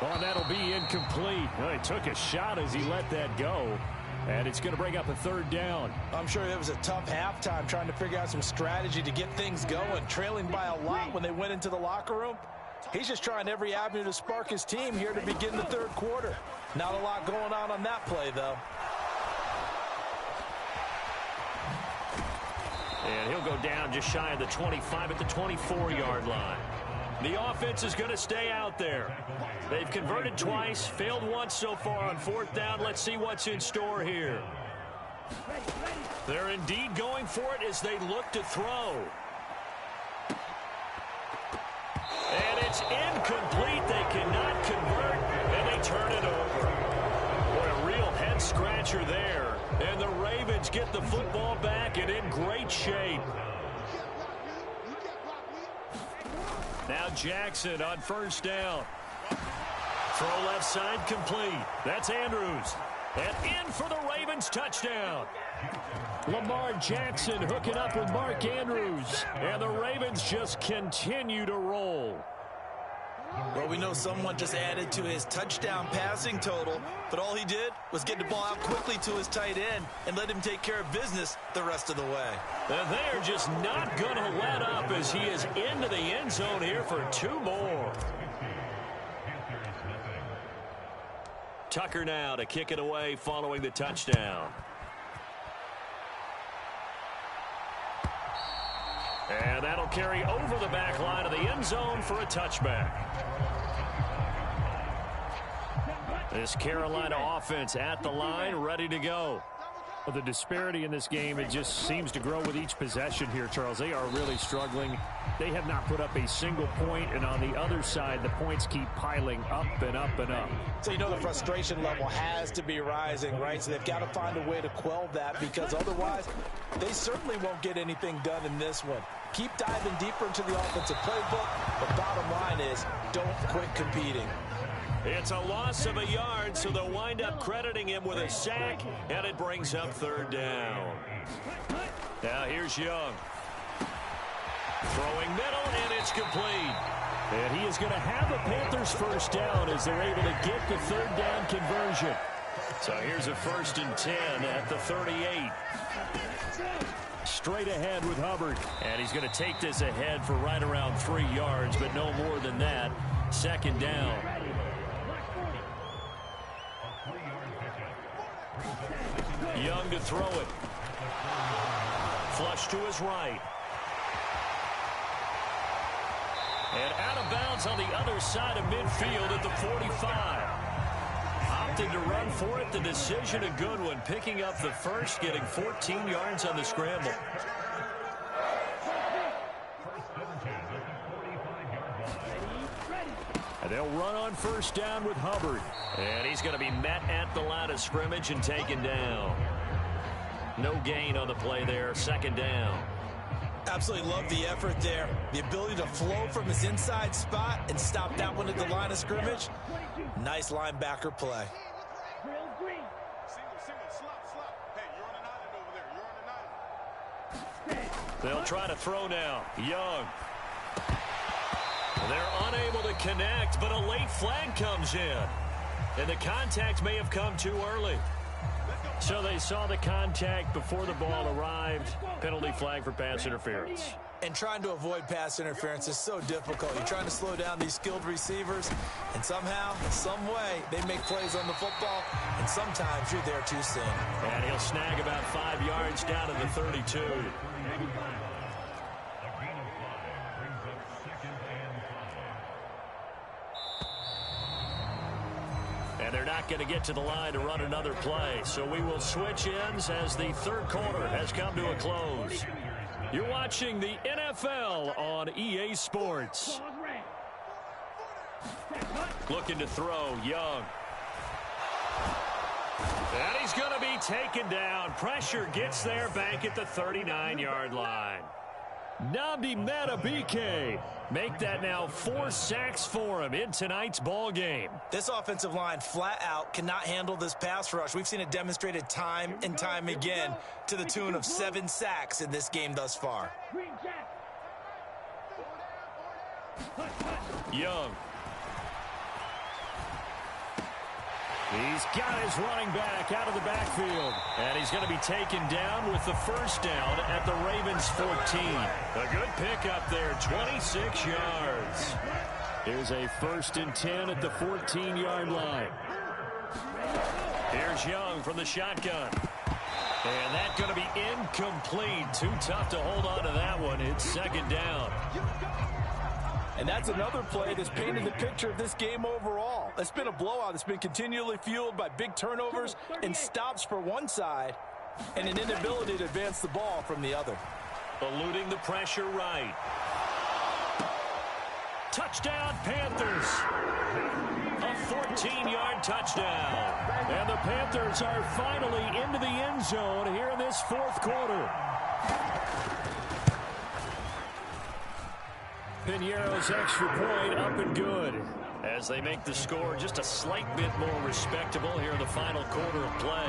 Oh, and that'll be incomplete. Well, he took a shot as he let that go. And it's going to bring up a third down. I'm sure it was a tough halftime trying to figure out some strategy to get things going. Trailing by a lot when they went into the locker room. He's just trying every avenue to spark his team here to begin the third quarter. Not a lot going on that play, though. And he'll go down just shy of the 25 at the 24-yard line. The offense is going to stay out there. They've converted twice, failed once so far on fourth down. Let's see what's in store here. They're indeed going for it as they look to throw. And it's incomplete. They cannot convert, and they turn it over. Boy, a real head-scratcher there. And the Ravens get the football back and in great shape. Now Jackson on first down. Throw left side complete. That's Andrews. And in for the Ravens touchdown. Lamar Jackson hooking up with Mark Andrews. And the Ravens just continue to roll. Well, we know someone just added to his touchdown passing total, but all he did was get the ball out quickly to his tight end and let him take care of business the rest of the way. And they are just not going to let up as he is into the end zone here for two more. Tucker now to kick it away following the touchdown. And that'll carry over the back line of the end zone for a touchback. This Carolina offense at the line, ready to go. The disparity in this game, it just seems to grow with each possession here, Charles. They are really struggling. They have not put up a single point, and on the other side, the points keep piling up and up and up. So you know the frustration level has to be rising, right? So they've got to find a way to quell that, because otherwise they certainly won't get anything done in this one. Keep diving deeper into the offensive playbook. The bottom line is don't quit competing. It's a loss of a yard, so they'll wind up crediting him with a sack, and it brings up third down. Now here's Young. Throwing middle, and it's complete. And he is going to have a Panthers first down as they're able to get the third down conversion. So here's a 1st and 10 at the 38. Straight ahead with Hubbard. And he's going to take this ahead for right around 3 yards, but no more than that. 2nd down. Young to throw it. Flush to his right. And out of bounds on the other side of midfield at the 45. Opted to run for it. The decision a good one. Picking up the first, getting 14 yards on the scramble. And they'll run on first down with Hubbard. And he's going to be met at the line of scrimmage and taken down. No gain on the play there. 2nd down. Absolutely love the effort there. The ability to flow from his inside spot and stop that one at the line of scrimmage. Nice linebacker play. They'll try to throw now. Young. They're unable to connect, but a late flag comes in. And the contact may have come too early. So they saw the contact before the ball arrived. Penalty flag for pass interference. And trying to avoid pass interference is so difficult. You're trying to slow down these skilled receivers, and somehow, some way, they make plays on the football, and sometimes you're there too soon. And he'll snag about 5 yards down to the 32. And they're not going to get to the line to run another play. So we will switch ends as the third quarter has come to a close. You're watching the NFL on EA Sports. Looking to throw, Young. And he's going to be taken down. Pressure gets there back at the 39-yard line. Nnamdi Madubuike make that now 4 sacks for him in tonight's ball game. This offensive line flat out cannot handle this pass rush. We've seen it demonstrated time and time again to the tune of 7 sacks in this game thus far. Young. He's got his running back out of the backfield. And he's going to be taken down with the first down at the Ravens 14. A good pickup there, 26 yards. Here's a 1st and 10 at the 14-yard line. Here's Young from the shotgun. And that's going to be incomplete. Too tough to hold on to that one. It's 2nd down. And that's another play that's painted the picture of this game overall. It's been a blowout. It's been continually fueled by big turnovers and stops for one side and an inability to advance the ball from the other. Eluding the pressure right. Touchdown, Panthers. A 14-yard touchdown. And the Panthers are finally into the end zone here in this 4th quarter. Piñeiro's extra point up and good. As they make the score just a slight bit more respectable here in the final quarter of play.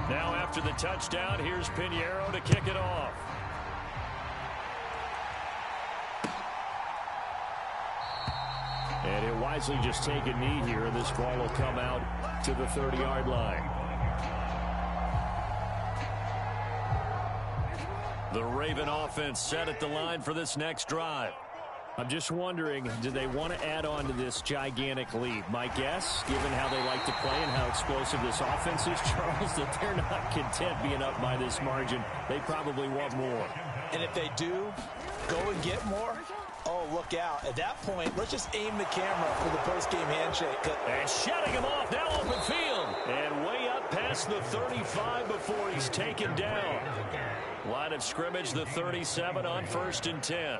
Now after the touchdown, here's Piñeiro to kick it off. And he'll wisely just take a knee here, and this ball will come out to the 30-yard line. The Raven offense set at the line for this next drive. I'm just wondering, do they want to add on to this gigantic lead? My guess, given how they like to play and how explosive this offense is, Charles, that they're not content being up by this margin. They probably want more. And if they do go and get more, oh, look out. At that point, let's just aim the camera for the post-game handshake. And shutting him off, now open field. And way up past the 35 before he's taken down. Line of scrimmage, the 37 on 1st and 10.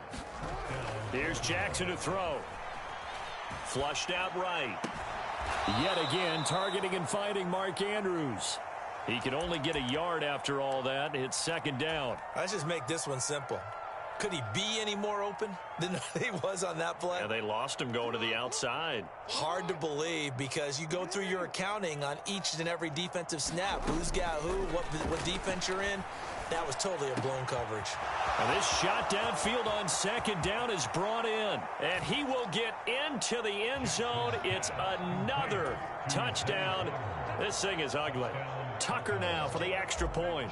Here's Jackson to throw. Flushed out right. Yet again, targeting and finding Mark Andrews. He can only get a yard after all that. It's 2nd down. Let's just make this one simple. Could he be any more open than he was on that play? Yeah, they lost him going to the outside. Hard to believe because you go through your accounting on each and every defensive snap. Who's got who, what defense you're in. That was totally a blown coverage. And this shot downfield on second down is brought in. And he will get into the end zone. It's another touchdown. This thing is ugly. Tucker now for the extra point.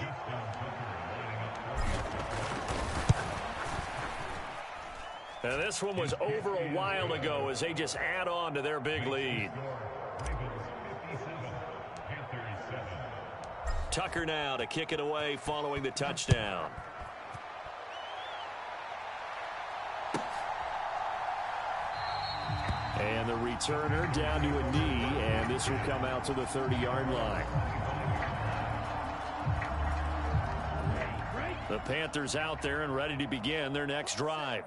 And this one was over a while ago as they just add on to their big lead. Tucker now to kick it away following the touchdown. And the returner down to a knee, and this will come out to the 30-yard line. The Panthers out there and ready to begin their next drive.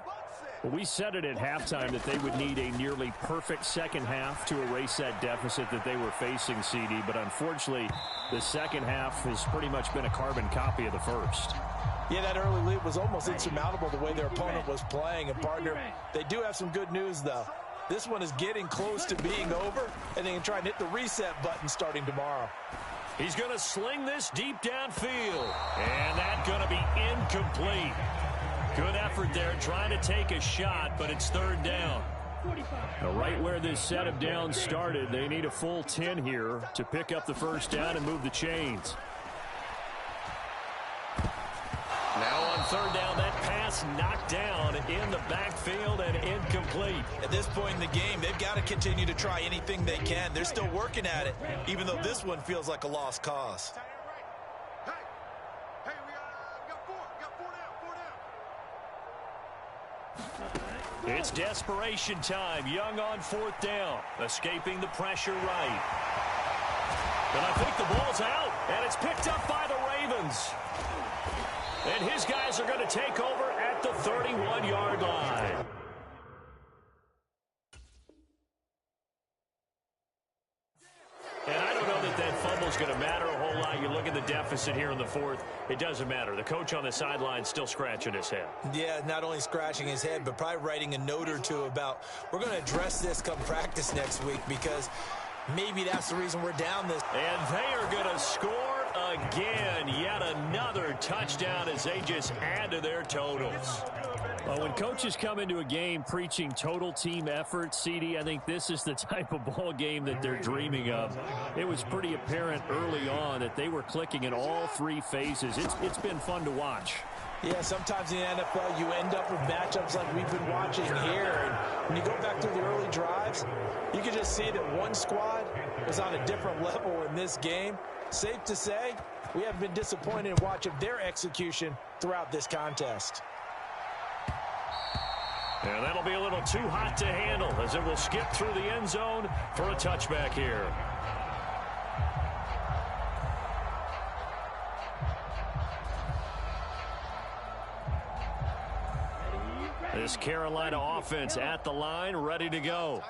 Well, we said it at halftime that they would need a nearly perfect second half to erase that deficit that they were facing, CD. But unfortunately, the second half has pretty much been a carbon copy of the first. Yeah, that early lead was almost insurmountable the way their opponent was playing. And, partner, they do have some good news, though. This one is getting close to being over, and they can try and hit the reset button starting tomorrow. He's going to sling this deep downfield. And that's going to be incomplete. Good effort there trying to take a shot, but it's third down. Now, right where this set of downs started, they need a full 10 here to pick up the first down and move the chains. Now on third down, that pass knocked down in the backfield and incomplete. At this point in the game, they've got to continue to try anything they can. They're still working at it, even though this one feels like a lost cause. It's desperation time. Young on fourth down. Escaping the pressure right. And I think the ball's out. And it's picked up by the Ravens. And his guys are going to take over at the 31-yard line. And I don't know that that fumble's going to matter a whole lot. You look at the deficit here in the fourth. It doesn't matter. The coach on the sideline still scratching his head. Yeah, not only scratching his head, but probably writing a note or two about we're going to address this come practice next week because maybe that's the reason we're down this. And they are going to score again. Yet another touchdown as they just add to their totals. Well, when coaches come into a game preaching total team effort, CD, I think this is the type of ball game that they're dreaming of. It was pretty apparent early on that they were clicking in all three phases. It's been fun to watch. Yeah, sometimes in the NFL you end up with matchups like we've been watching here. And when you go back through the early drives, you can just see that one squad was on a different level in this game. Safe to say, we have been disappointed in watching their execution throughout this contest. And that'll be a little too hot to handle as it will skip through the end zone for a touchback here. This Carolina offense at the line, ready to go.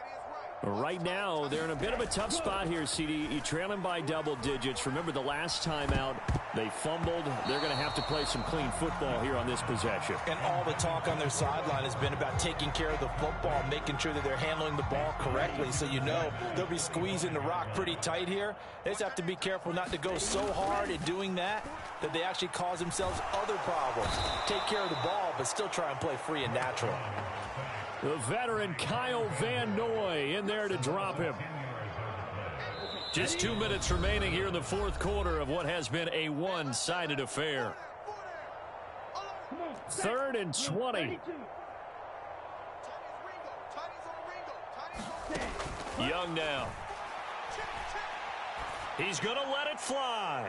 Right now, they're in a bit of a tough spot here, CD. You trail them by double digits. Remember the last time out, they fumbled. They're going to have to play some clean football here on this possession. And all the talk on their sideline has been about taking care of the football, making sure that they're handling the ball correctly. So you know they'll be squeezing the rock pretty tight here. They just have to be careful not to go so hard at doing that they actually cause themselves other problems. Take care of the ball, but still try and play free and natural. The veteran Kyle Van Noy in there to drop him. Just 2 minutes remaining here in the fourth quarter of what has been a one-sided affair. 3rd and 20. Young now. He's going to let it fly.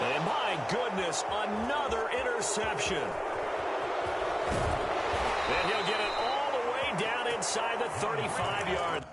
And my goodness, another interception. And he'll get it all the way down inside the 35-yard.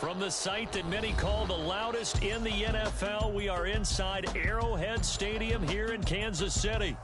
From the site that many call the loudest in the NFL, we are inside Arrowhead Stadium here in Kansas City.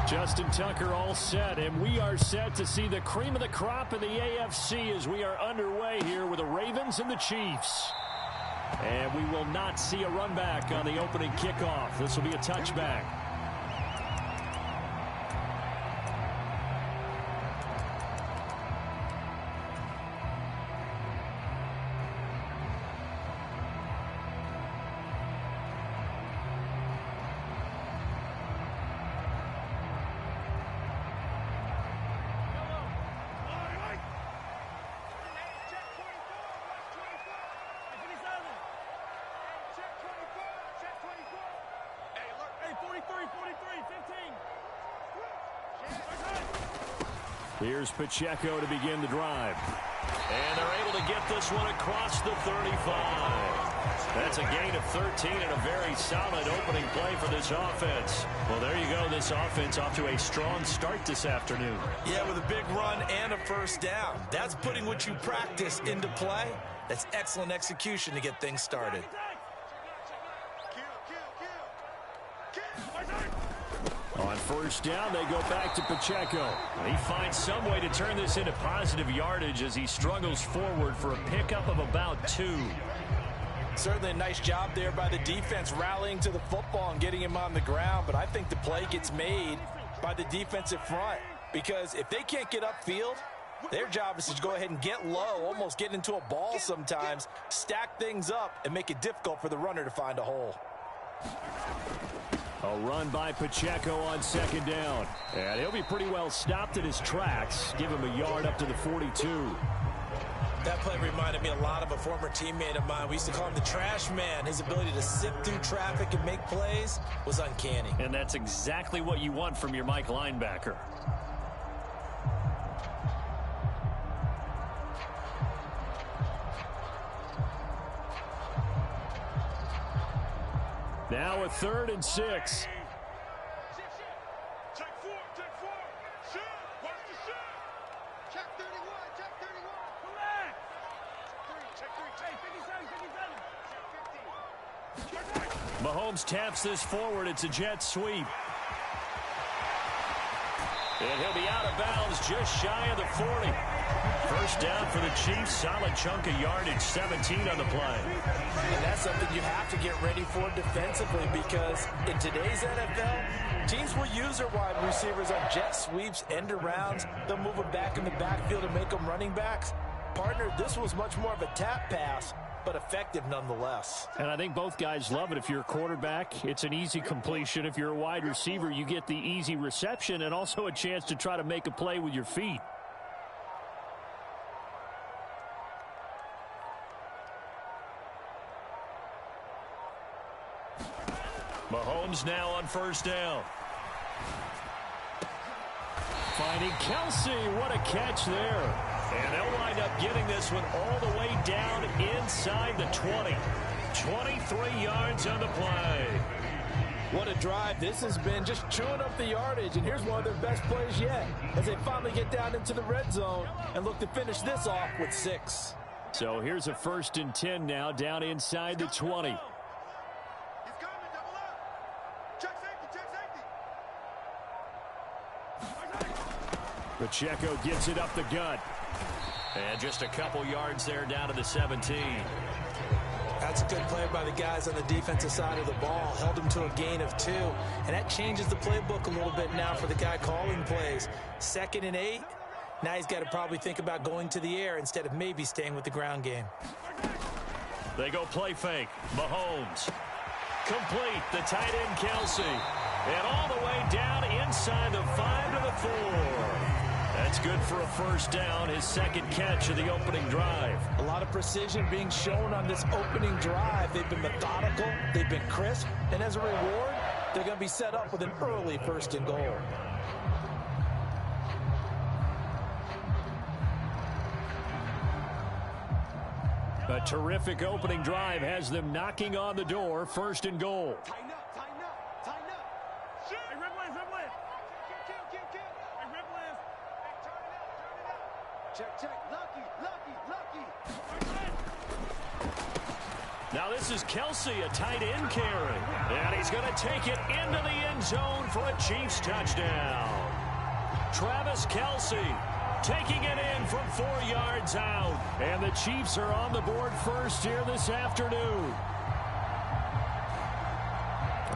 Justin Tucker all set, and we are set to see the cream of the crop in the AFC as we are underway here with the Ravens and the Chiefs. And we will not see a run back on the opening kickoff. This will be a touchback. Here's Pacheco to begin the drive. And they're able to get this one across the 35. That's a gain of 13 and a very solid opening play for this offense. Well, there you go. This offense off to a strong start this afternoon. Yeah, with a big run and a first down. That's putting what you practice into play. That's excellent execution to get things started. On first down, they go back to Pacheco. He finds some way to turn this into positive yardage as he struggles forward for a pickup of about 2. Certainly a nice job there by the defense rallying to the football and getting him on the ground, but I think the play gets made by the defensive front because if they can't get upfield, their job is to go ahead and get low, almost get into a ball sometimes, stack things up, and make it difficult for the runner to find a hole. A run by Pacheco on second down. And he'll be pretty well stopped in his tracks. Give him a yard up to the 42. That play reminded me a lot of a former teammate of mine. We used to call him the trash man. His ability to sift through traffic and make plays was uncanny. And that's exactly what you want from your Mike linebacker. Now a 3rd and 6. Check 4, check 4. Shoot, watch the shoot. Check 31, check 31. Come back. Check 3, hey, 57, 57. Check 50. Mahomes taps this forward. It's a jet sweep. And he'll be out of bounds just shy of the 40. First down for the Chiefs. Solid chunk of yardage, 17 on the play. And that's something you have to get ready for defensively because in today's NFL, teams will use their wide receivers on jet sweeps, end arounds. They'll move them back in the backfield and make them running backs. Partner, this was much more of a tap pass, but effective nonetheless. And I think both guys love it. If you're a quarterback, it's an easy completion. If you're a wide receiver, you get the easy reception and also a chance to try to make a play with your feet. Mahomes now on first down. Finding Kelsey. What a catch there. And they'll wind up getting this one all the way down inside the 20. 23 yards on the play. What a drive this has been, just chewing up the yardage. And here's one of their best plays yet as they finally get down into the red zone and look to finish this off with 6. So here's a 1st and 10 now down inside the 20. Pacheco gets it up the gut. And just a couple yards there down to the 17. That's a good play by the guys on the defensive side of the ball. Held him to a gain of 2. And that changes the playbook a little bit now for the guy calling plays. 2nd and 8. Now he's got to probably think about going to the air instead of maybe staying with the ground game. They go play fake. Mahomes. Complete. The tight end, Kelsey. And all the way down inside the 5 to the 4. That's good for a first down, his second catch of the opening drive. A lot of precision being shown on this opening drive. They've been methodical, they've been crisp, and as a reward, they're going to be set up with an early first and goal. A terrific opening drive has them knocking on the door, first and goal. Tighten up, tighten up, tighten up. Shoot. Hey, Rip Lance. Hey, Rip Lance. Hey, turn it up. Check. Lucky. Now this is Kelsey, a tight end carry. And he's going to take it into the end zone for a Chiefs touchdown. Travis Kelsey taking it in from 4 yards out. And the Chiefs are on the board first here this afternoon.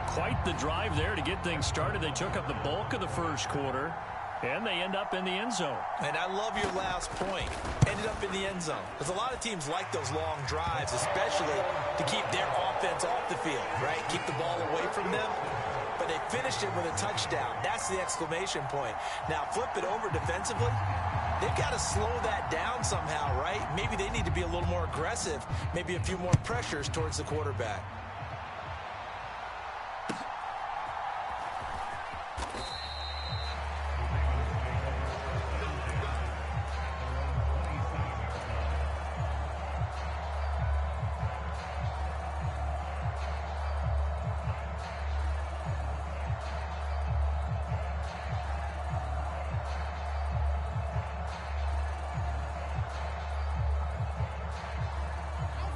Quite the drive there to get things started. They took up the bulk of the first quarter, and they end up in the end zone. And I love your last point. Ended up in the end zone. Because a lot of teams like those long drives, especially to keep their offense off the field, right? Keep the ball away from them. But they finished it with a touchdown. That's the exclamation point. Now flip it over defensively. They've got to slow that down somehow, right? Maybe they need to be a little more aggressive. Maybe a few more pressures towards the quarterback.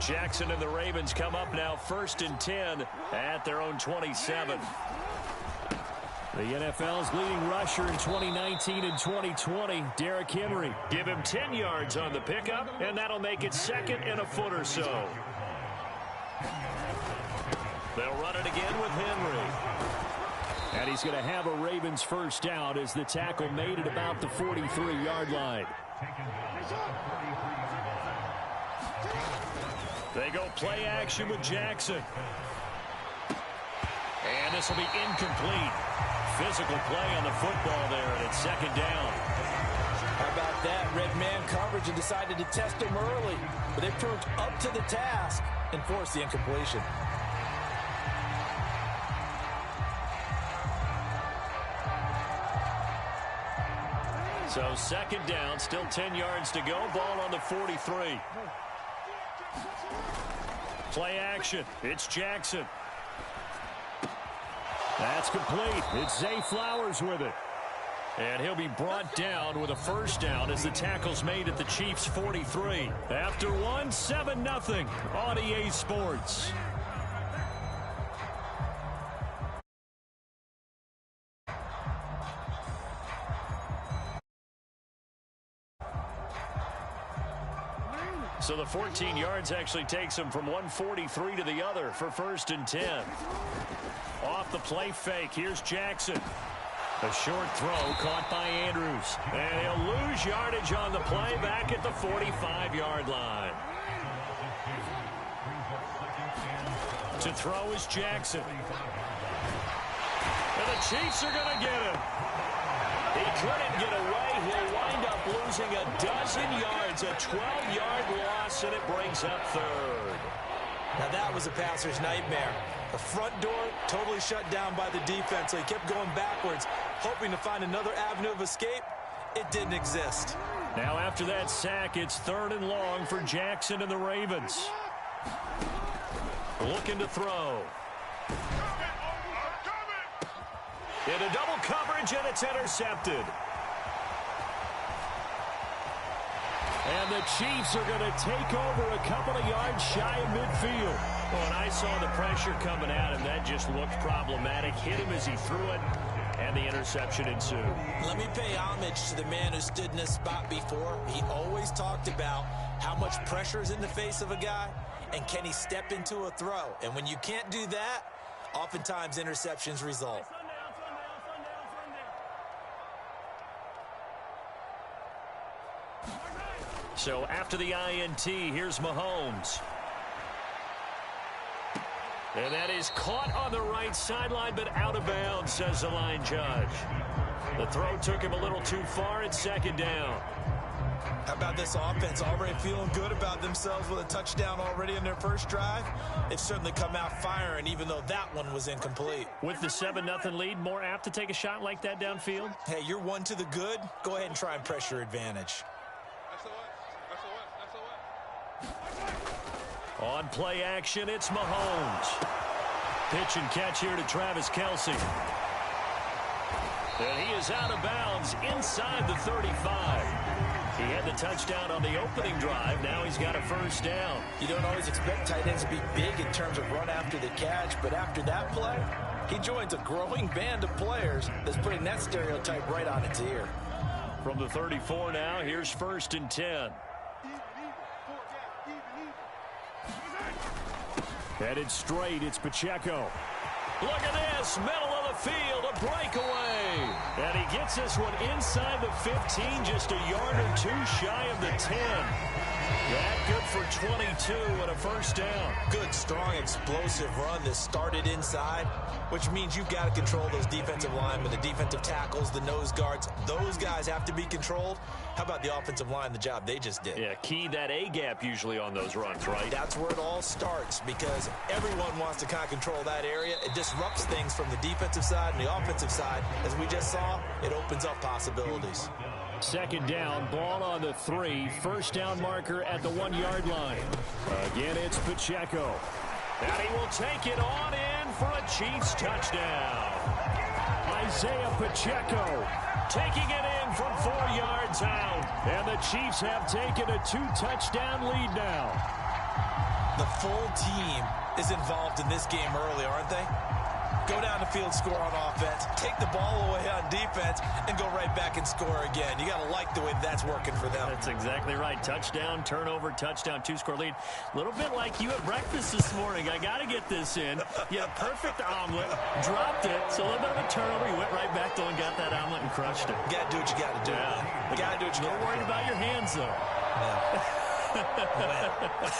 Jackson and the Ravens come up now first and 10 at their own 27. The NFL's leading rusher in 2019 and 2020, Derrick Henry. Give him 10 yards on the pickup, and that'll make it second and a foot or so. They'll run it again with Henry. And he's going to have a Ravens first down as the tackle made at about the 43-yard line. They go play action with Jackson. And this will be incomplete. Physical play on the football there, and it's second down. How about that? Red man coverage and decided to test him early. But they proved up to the task and forced the incompletion. So second down, still 10 yards to go. Ball on the 43. Play action. It's Jackson. That's complete. It's Zay Flowers with it. And he'll be brought down with a first down as the tackle's made at the Chiefs' 43. After one, 7-0 on EA Sports. So the 14 yards actually takes him from 143 to the other for first and 10. Off the play fake, here's Jackson. A short throw caught by Andrews. And he'll lose yardage on the play back at the 45-yard line. To throw is Jackson. And the Chiefs are going to get him. He couldn't get away. He'll wind up losing a dozen yards, a 12-yard loss, and it brings up third. Now that was a passer's nightmare. The front door totally shut down by the defense, so he kept going backwards, hoping to find another avenue of escape. It didn't exist. Now after that sack, it's third and long for Jackson and the Ravens. Looking to throw. Into double coverage, and it's intercepted. And the Chiefs are going to take over a couple of yards shy of midfield. Well, and I saw the pressure coming at him. That just looked problematic. Hit him as he threw it, and the interception ensued. Let me pay homage to the man who stood in this spot before. He always talked about how much pressure is in the face of a guy, and can he step into a throw. And when you can't do that, oftentimes interceptions result. So after the INT, here's Mahomes. And that is caught on the right sideline, but out of bounds, says the line judge. The throw took him a little too far. It's second down. How about this offense already feeling good about themselves with a touchdown already in their first drive? They've certainly come out firing, even though that one was incomplete. With the 7-0 lead, more apt to take a shot like that downfield? Hey, you're one to the good. Go ahead and try and press your advantage. On play action, it's Mahomes. Pitch and catch here to Travis Kelce. And he is out of bounds inside the 35. He had the touchdown on the opening drive. Now he's got a first down. You don't always expect tight ends to be big in terms of run after the catch, but after that play, he joins a growing band of players that's putting that stereotype right on its ear. From the 34 now, here's 1st and 10. Headed straight, it's Pacheco. Look at this, middle of the field, a breakaway. And he gets this one inside the 15, just a yard or two shy of the 10. That good for 22 and a first down. Good, strong, explosive run that started inside, which means you've got to control those defensive linemen, the defensive tackles, the nose guards. Those guys have to be controlled. How about the offensive line, the job they just did? Yeah, key that A-gap usually on those runs, right? That's where it all starts because everyone wants to kind of control that area. It disrupts things from the defensive side and the offensive side. As we just saw, it opens up possibilities. Second down, ball on the 3. First down marker at the 1-yard line. Again, it's Pacheco. And he will take it on in for a Chiefs touchdown. Isaiah Pacheco taking it in from 4 yards out. And the Chiefs have taken a 2-touchdown lead now. The full team is involved in this game early, aren't they? Go down the field, score on offense, take the ball away on defense, and go right back and score again. You got to like the way that's working for them. That's exactly right. Touchdown, turnover, touchdown, 2-score lead. A little bit like you at breakfast this morning. I got to get this in. You had a perfect omelet, dropped it, so a little bit of a turnover. You went right back though and got that omelet and crushed it. You got to do what you got to do. Yeah. You got to do what you got to do. Don't worry about your hands, though.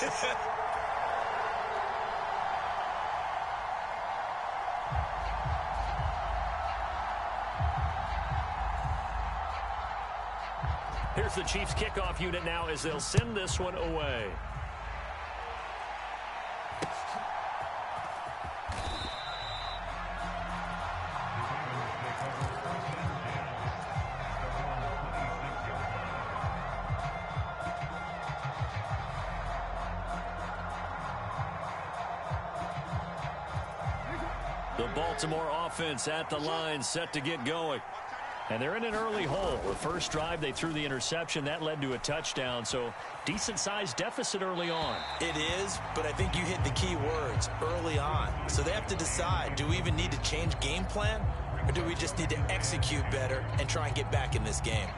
Yeah. Here's the Chiefs kickoff unit now as they'll send this one away. The Baltimore offense at the line, set to get going. And they're in an early hole. The first drive, they threw the interception. That led to a touchdown, so decent-sized deficit early on. It is, but I think you hit the key words, early on. So they have to decide, do we even need to change game plan, or do we just need to execute better and try and get back in this game?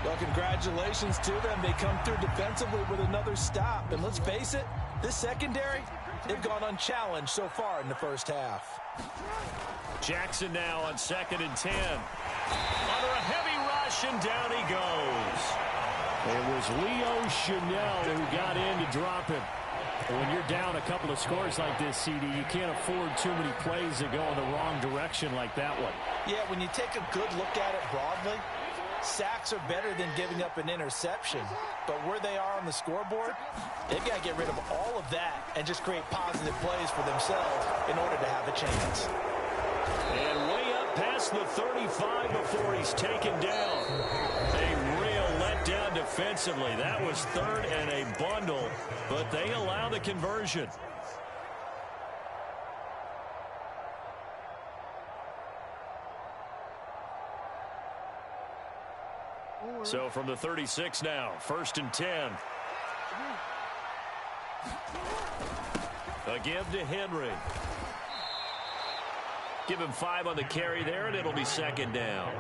Well, congratulations to them. They come through defensively with another stop. And let's face it, this secondary, they've gone unchallenged so far in the first half. Jackson now on 2nd and 10. Under a heavy rush, and down he goes. It was Leo Chanel who got in to drop him. When you're down a couple of scores like this, CD, you can't afford too many plays that go in the wrong direction like that one. Yeah, when you take a good look at it broadly, sacks are better than giving up an interception. But where they are on the scoreboard, they've got to get rid of all of that and just create positive plays for themselves in order to have a chance. And way up past the 35 before he's taken down. A real letdown defensively. That was 3rd and a bundle, but they allow the conversion. So from the 36 now, 1st and 10. A give to Henry. Give him 5 on the carry there, and it'll be 2nd down.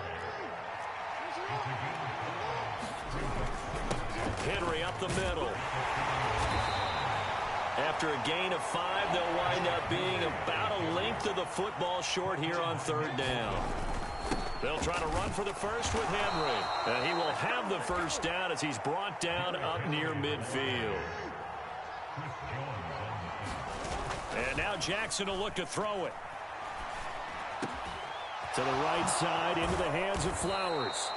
Henry up the middle. After a gain of 5, they'll wind up being about a length of the football short here on 3rd down. They'll try to run for the first with Henry. And he will have the first down as he's brought down up near midfield. And now Jackson will look to throw it. To the right side, into the hands of Flowers.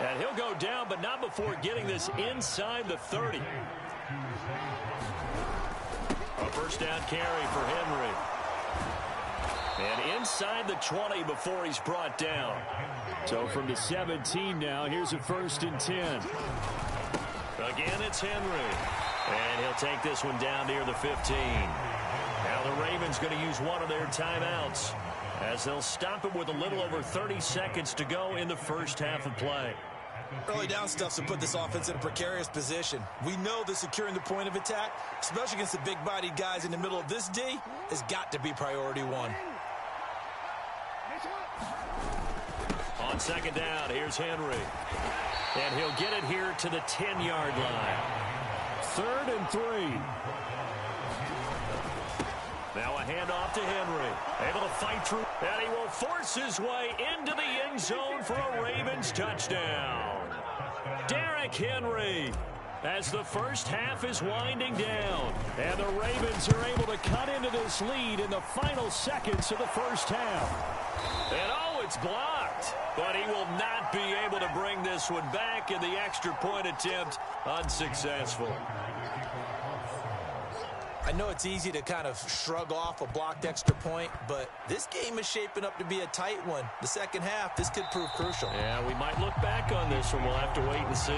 And he'll go down, but not before getting this inside the 30. A first down carry for Henry. And inside the 20 before he's brought down. So from the 17 now, here's a 1st and 10. Again, it's Henry. And he'll take this one down near the 15. Now the Ravens going to use one of their timeouts, as they'll stop it with a little over 30 seconds to go in the first half of play. Early down stuffs will put this offense in a precarious position. We know that securing the point of attack, especially against the big-bodied guys in the middle of this D, has got to be priority one. On second down, here's Henry. And he'll get it here to the 10-yard line. 3rd and 3. Now a handoff to Henry. Able to fight through. And he will force his way into the end zone for a Ravens touchdown. Derrick Henry, as the first half is winding down. And the Ravens are able to cut into this lead in the final seconds of the first half. And oh, it's blocked. But he will not be able to bring this one back, in the extra point attempt unsuccessful. I know it's easy to kind of shrug off a blocked extra point, but this game is shaping up to be a tight one. The second half, this could prove crucial. Yeah, we might look back on this one. We'll have to wait and see.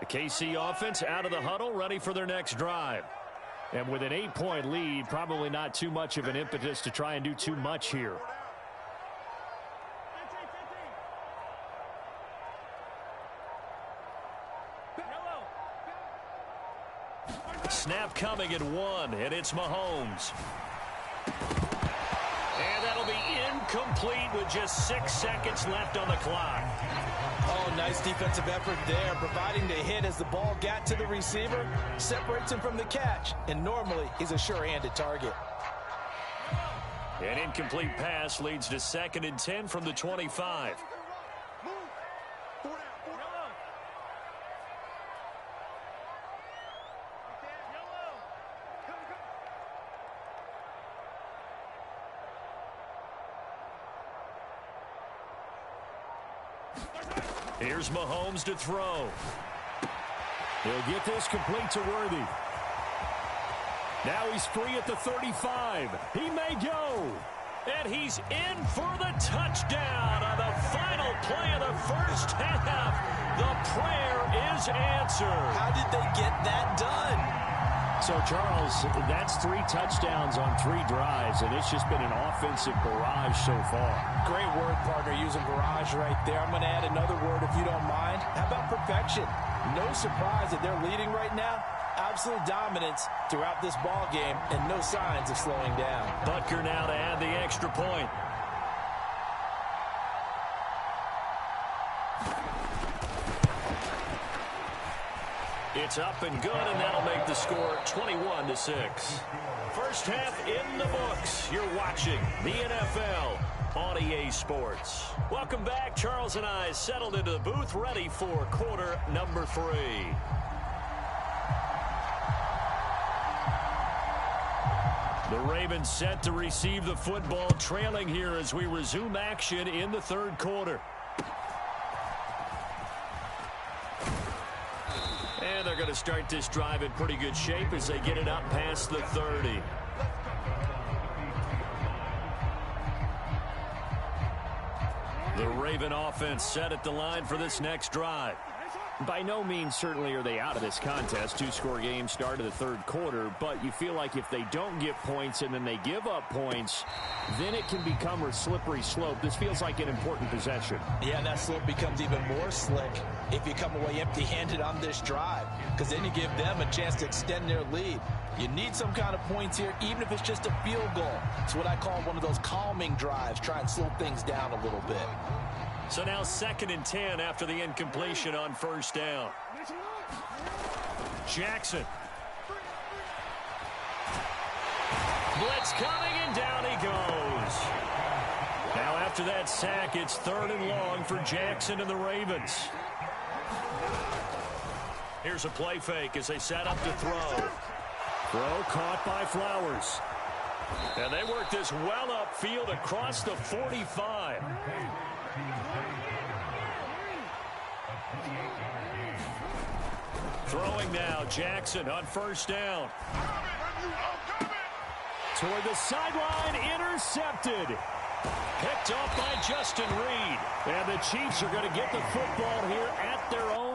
The KC offense out of the huddle, ready for their next drive. And with an 8-point lead, probably not too much of an impetus to try and do too much here. Snap coming at 1, and it's Mahomes. And that'll be incomplete with just 6 seconds left on the clock. Oh, nice defensive effort there, providing the hit as the ball got to the receiver, separates him from the catch, and normally he's a sure-handed target. An incomplete pass leads to 2nd and 10 from the 25. Here's Mahomes to throw. He'll get this complete to Worthy. Now he's free at the 35. He may go. And he's in for the touchdown on the final play of the first half. The prayer is answered. How did they get that done? So, Charles, that's 3 touchdowns on 3 drives, and it's just been an offensive barrage so far. Great word, partner, using barrage right there. I'm going to add another word if you don't mind. How about perfection? No surprise that they're leading right now. Absolute dominance throughout this ball game, and no signs of slowing down. Butker now to add the extra point. It's up and good, and that'll make the score 21-6. First half in the books. You're watching the NFL on EA Sports. Welcome back. Charles and I settled into the booth, ready for quarter number 3. The Ravens set to receive the football, trailing here as we resume action in the third quarter. And they're going to start this drive in pretty good shape as they get it up past the 30. The Raven offense set at the line for this next drive. By no means certainly are they out of this contest. 2-score game start of the third quarter, but you feel like if they don't get points and then they give up points, then it can become a slippery slope. This feels like an important possession. Yeah, and that slope becomes even more slick if you come away empty-handed on this drive, because then you give them a chance to extend their lead. You need some kind of points here, even if it's just a field goal. It's what I call one of those calming drives. Try and slow things down a little bit. So now 2nd and 10 after the incompletion on first down. Jackson. Blitz coming, and down he goes. Now after that sack, it's 3rd and long for Jackson and the Ravens. Here's a play fake as they set up to throw. Throw caught by Flowers. And they work this well upfield across the 45. Throwing now, Jackson on first down. Toward the sideline, intercepted. Picked off by Justin Reed. And the Chiefs are going to get the football here at their own